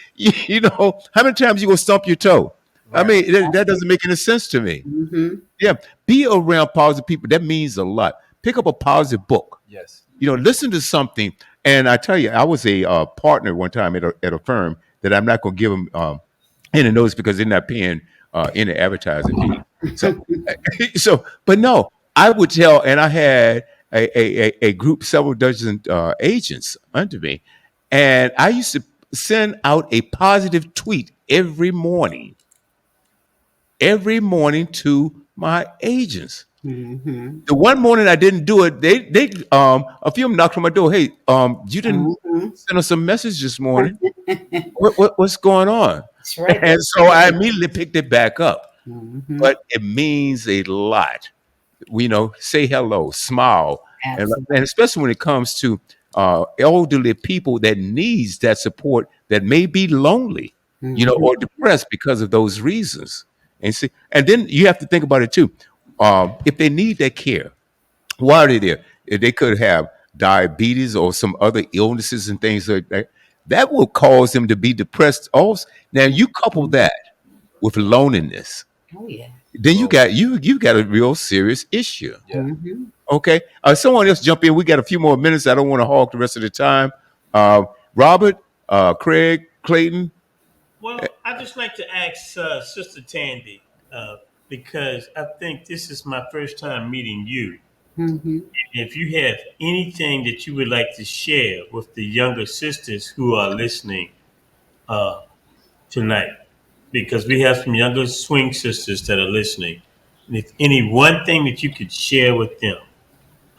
how many times you gonna stump your toe? I Right. mean, that doesn't make any sense to me. Hmm. Yeah, be around positive people. That means a lot. Pick up a positive book. Yes. Listen to something. And I tell you, I was a partner one time at a firm that I'm not going to give them any notice because they're not paying any advertising fee. So, but no, I would tell, and I had a group, several dozen agents under me, and I used to send out a positive tweet every morning to my agents. Hmm. The one morning I didn't do it, they a few of them knocked on my door. Hey, you didn't Hmm. send us a message this morning. What's going on? That's right. And so I immediately picked it back up. Hmm. But it means a lot. Say hello, smile, and Absolutely. especially when it comes to elderly people that needs that support that may be lonely, Hmm. or depressed because of those reasons. And then you have to think about it too. If they need that care, Why are they there? If they could have diabetes or some other illnesses and things like that. That will cause them to be depressed. Also, now you couple that with loneliness, Oh yeah. then you Oh, got you got a real serious issue. yeah. Hmm. Okay, someone else jump in. We got a few more minutes. I don't want to hog the rest of the time. Robert, Craig, Clayton. Well, I just like to ask Sister Tandy because I think this is my first time meeting you. Hmm. If you have anything that you would like to share with the younger sisters who are listening uh, tonight, because we have some younger swing sisters that are listening. And if any one thing that you could share with them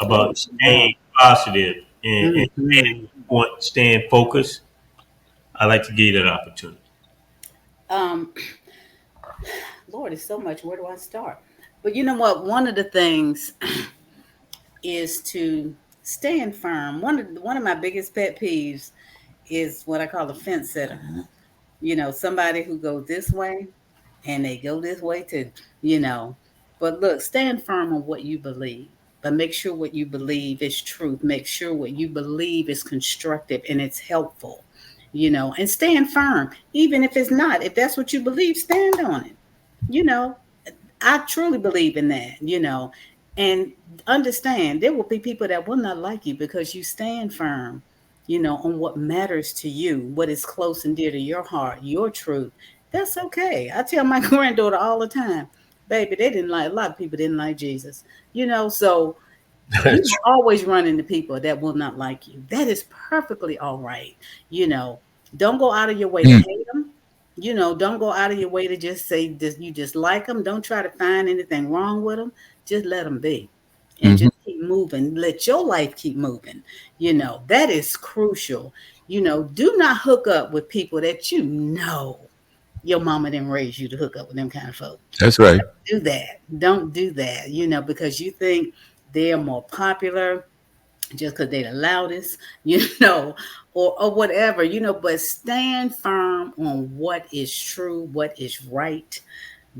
Oh about wow. staying positive and Hmm. staying focused, I'd like to give you that opportunity. Um, Lord, it's so much. Where do I start? But you know what? One of the things is to stand firm. One of my biggest pet peeves is what I call a fence sitter. You know, somebody who goes this way and they go this way too, you know. But look, stand firm on what you believe. But make sure what you believe is truth. Make sure what you believe is constructive and it's helpful, you know, and stand firm. Even if it's not, if that's what you believe, stand on it. You know, I truly believe in that, you know, and understand there will be people that will not like you because you stand firm, you know, on what matters to you, what is close and dear to your heart, your truth. That's okay. I tell my granddaughter all the time, baby, they didn't like, a lot of people didn't like Jesus, you know, so you will always run into people that will not like you. That is perfectly all right. You know, don't go out of your way to Mm. hate them. You know, don't go out of your way to just say this, you just like them. Don't try to find anything wrong with them. Just let them be and Mhm. just keep moving. Let your life keep moving. You know, that is crucial. You know, do not hook up with people that you know your mama didn't raise you to hook up with them kind of folks. That's right. Do that. Don't do that, you know, because you think they're more popular just because they're the loudest, you know, or whatever, you know, but stand firm on what is true, what is right,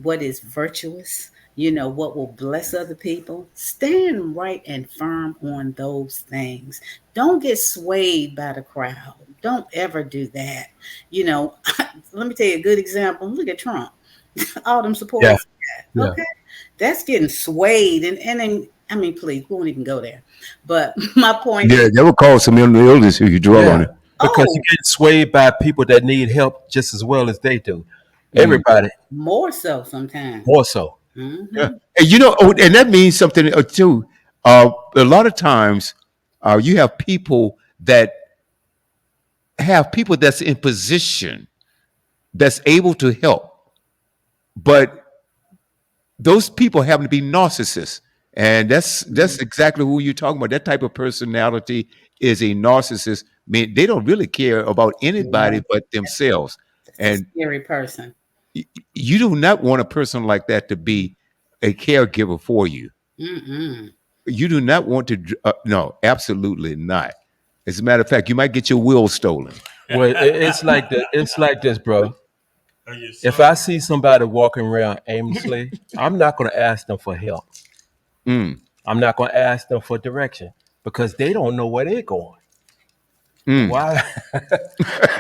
what is virtuous, you know, what will bless other people. Stand right and firm on those things. Don't get swayed by the crowd. Don't ever do that. You know, let me tell you a good example. Look at Trump. All them Yeah. supporters. Yeah. Okay. That's getting swayed. And then, I mean, please, we won't even go there. But my point Yeah, is, that would cause some illness if you dwell on Yeah. it. Because you oh, get swayed by people that need help just as well as they do. Mm. Everybody, more so sometimes. more so. Yeah, Hmm. and you know, and that means something too. A lot of times, you have people that's in position that's able to help, but those people happen to be narcissists, and that's exactly who you're talking about. That type of personality is a narcissist. I mean, they don't really care about Yeah, anybody but themselves, that's a and scary person. you do not want a person like that to be a caregiver for you. Mm-mm. You do not want to. No, absolutely not. As a matter of fact, you might get your will stolen. Well, it's like this, bro. Are you If sorry? I see somebody walking around aimlessly, I'm not going to ask them for help. Mm, I'm not going to ask them for direction because they don't know where they're going. mm. Why?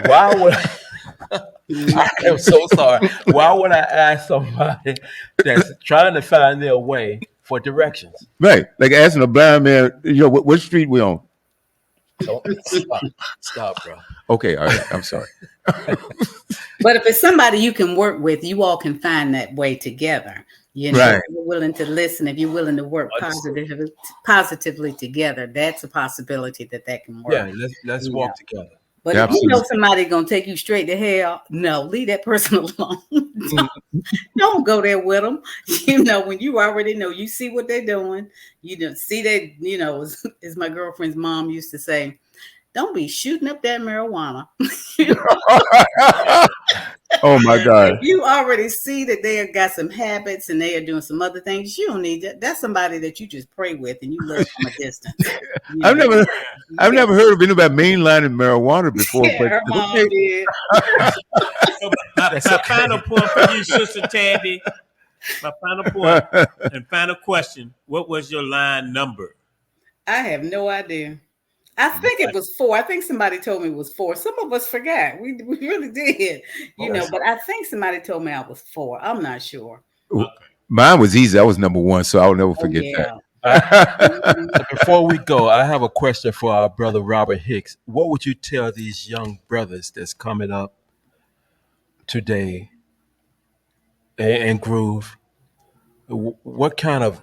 Why would I am so sorry. Why would I ask somebody that's trying to find their way for directions? Right, like asking a blind man, what street we on? Don't stop, bro. Okay, all right. I'm sorry. But if it's somebody you can work with, you all can find that way together. You know, if Right. you're willing to listen, if you're willing to work Understood. positively together, that's a possibility that that can work. Yeah, let's You know, walk together. but if you know Absolutely. somebody gonna take you straight to hell, no, leave that person alone. Mm, Don't go there with them. You know, when you already know, you see what they're doing. You don't see that. You know, as my girlfriend's mom used to say, don't be shooting up that marijuana. oh my God. If you already see that they have got some habits and they are doing some other things, you don't need that. That's somebody that you just pray with and you love from a distance. You I've know, never I've yeah, never heard of anybody mainlining marijuana before, yeah, but her mom okay. did. So my, That's my okay. final point for you, Sister Tandy. My final point and final question: what was your line number? I have no idea. I think it was 4. I think somebody told me it was 4. Some of us forgot. We really did, That's but I think somebody told me I was 4. I'm not sure. Mine was easy. I was number one, so I'll never Oh, forget yeah. I, that. Mhm. before we go, I have a question for our brother Robert Hicks. What would you tell these young brothers that's coming up today and Groove? What kind of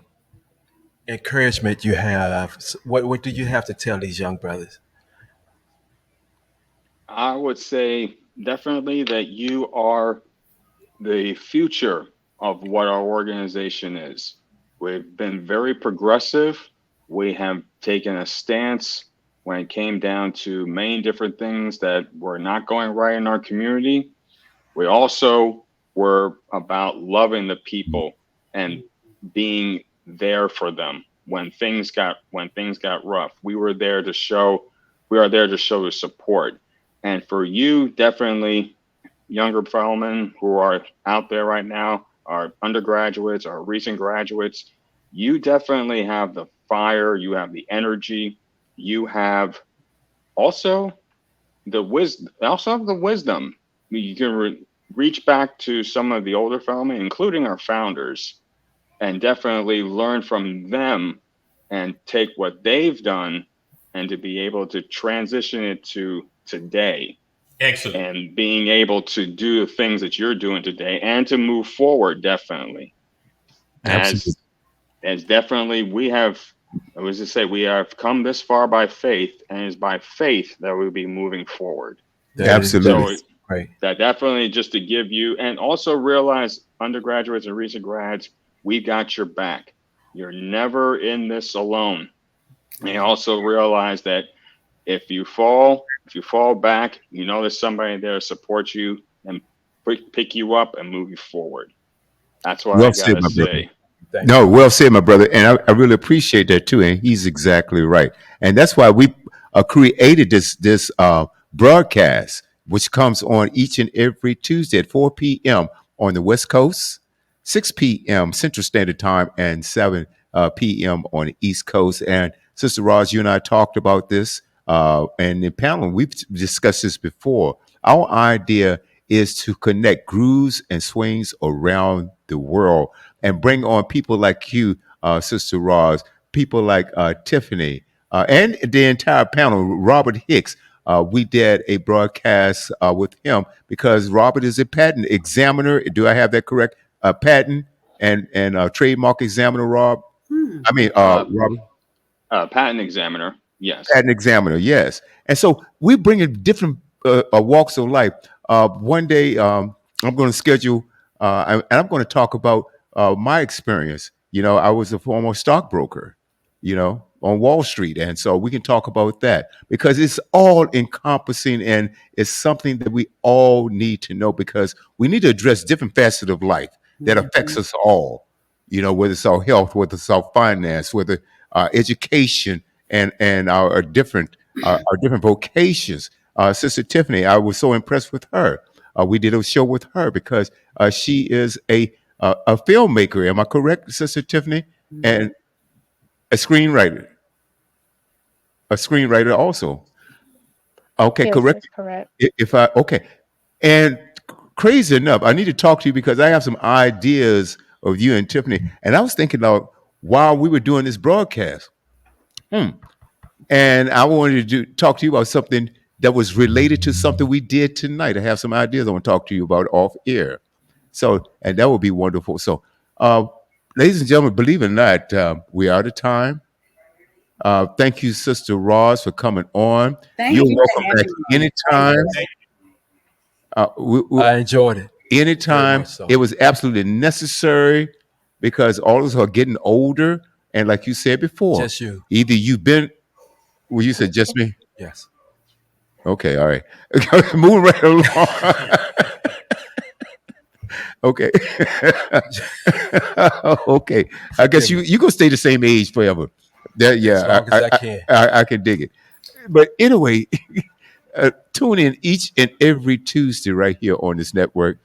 encouragement you have? What do you have to tell these young brothers? I would say definitely that you are the future of what our organization is. We've been very progressive. We have taken a stance when it came down to many different things that were not going right in our community. We also were about loving the people and being there for them when things got rough. We are there to show the support. And for you, definitely younger fellows who are out there right now, our undergraduates, our recent graduates, you definitely have the fire, you have the energy, you have also the wisdom. You can reach back to some of the older fellows, including our founders, and definitely learn from them and take what they've done and to be able to transition it to today Excellent. and being able to do the things that you're doing today and to move forward definitely Absolutely. as definitely we have. I was to say we have come this far by faith, and it's by faith that we'll be moving forward. That Absolutely. So is great. that definitely just to give you, and also realize undergraduates and recent grads, we've got your back. You're never in this alone. And also realize that if you fall back, there's somebody there to support you and pick you up and move you forward. That's what I Well said, gotta my brother. say. Thank No, you. well said, my brother, and I really appreciate that too. And he's exactly right, and that's why we created this broadcast, which comes on each and every Tuesday at 4 p.m. on the West Coast, 6 p.m. Central Standard Time, and 7 p.m. on the East Coast. And Sister Roz, you and I talked about this, and in panel we've discussed this before. Our idea is to connect grooves and swings around the world and bring on people like you, Sister Roz, people like Tiffany, and the entire panel, Robert Hicks. We did a broadcast with him because Robert is a patent examiner. Do I have that correct? Patent and trademark examiner, Rob. Hmm. I mean, Uh, Robert. patent examiner, yes. Patent examiner, yes. And so we bring in different walks of life. One day, I'm going to schedule, and I'm going to talk about my experience. I was a former stockbroker, on Wall Street. And so we can talk about that because it's all encompassing and it's something that we all need to know because we need to address different facets of life that affects us all, whether it's our health, whether it's our finance, whether education, and our different vocations. Sister Tiffany, I was so impressed with her. We did a show with her because she is a filmmaker. Am I correct, Sister Tiffany? Mhm. And a screenwriter also. Okay, Yes, correct. that's correct. If I okay, and crazy enough, I need to talk to you because I have some ideas of you and Tiffany, and I was thinking of while we were doing this broadcast. Hmm. And I wanted to talk to you about something that was related to something we did tonight. I have some ideas I want to talk to you about off air. So, and that would be wonderful. So, uh, ladies and gentlemen, believe it or not, we are out of time. Thank you, Sister Ross, for coming on. Thank You're you for welcome back having me. Thank anytime. you. I enjoyed it very Anytime. much so. It was absolutely necessary because all of us are getting older. And like you said before, Just you. either you've been, well, you said just me. Yes. Okay, all right. Moving right along. Okay. Okay. I guess Forgive me. you gonna stay the same age forever. That As yeah, long as I can. I can dig it. But anyway, tune in each and every Tuesday right here on this network.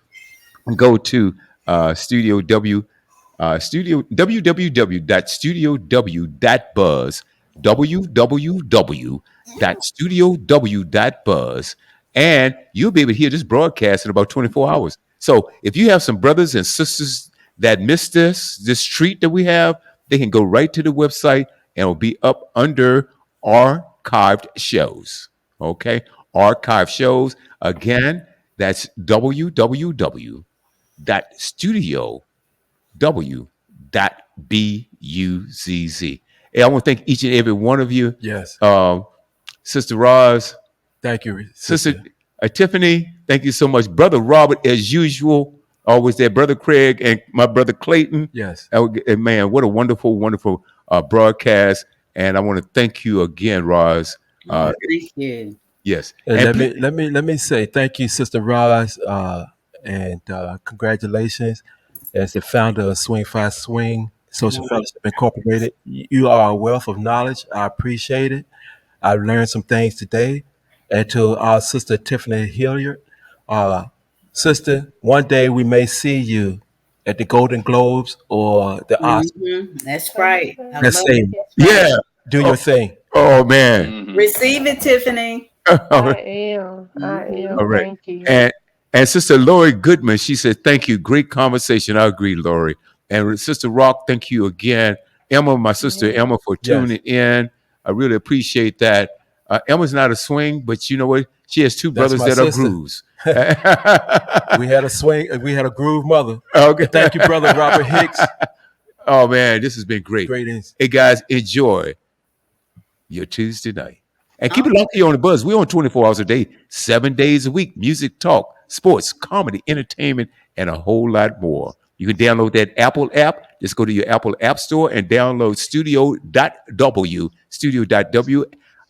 Go to Studio W, Studio www.studiow.buzz www.studiow.buzz, and you'll be able to hear this broadcast in about 24 hours. So if you have some brothers and sisters that missed this treat that we have, they can go right to the website and it'll be up under archived shows. Okay, archived shows. Again, that's www.studio.buzz. Hey, I want to thank each and every one of you. Yes. Sister Roz, Thank you, Sister sister. Tiffany, thank you so much. Brother Robert, as usual, always there. Brother Craig and my brother Clayton. Yes. And man, what a wonderful, wonderful broadcast. And I want to thank you again, Roz. Thank you. Yes. And And let me say thank you, Sister Roz, and congratulations as the founder of Swing Five Swing Social Fellowship Incorporated. You are a wealth of knowledge. I appreciate it. I learned some things today. And to our sister Tiffany Hilliard, sister, one day we may see you at the Golden Globes or the Oscars. That's right. I Let's love say, it. yeah. do your thing. Oh, man. Mhm. Receive it, Tiffany. I am. I am. All right. Thank you. And Sister Lori Goodman, she said, thank you. Great conversation. I agree, Lori. And Sister Rock, thank you again. Emma, my sister Emma, for tuning in. I really appreciate that. Emma's not a swing, but you know what? She has two That's brothers my that are sister. grooves. We had a swing. We had a groove mother. Okay. Thank you, brother Robert Hicks. Oh, man, this has been great. Great. Hey, guys, enjoy your Tuesday night. And keep it locked here on the Buzz. We're on 24 hours a day, 7 days a week. Music, talk, sports, comedy, entertainment, and a whole lot more. You can download that Apple app. Just go to your Apple App Store and download Studio.w. Studio.w.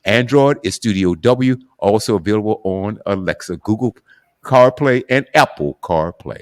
Android is Studio W. Also available on Alexa, Google CarPlay, and Apple CarPlay.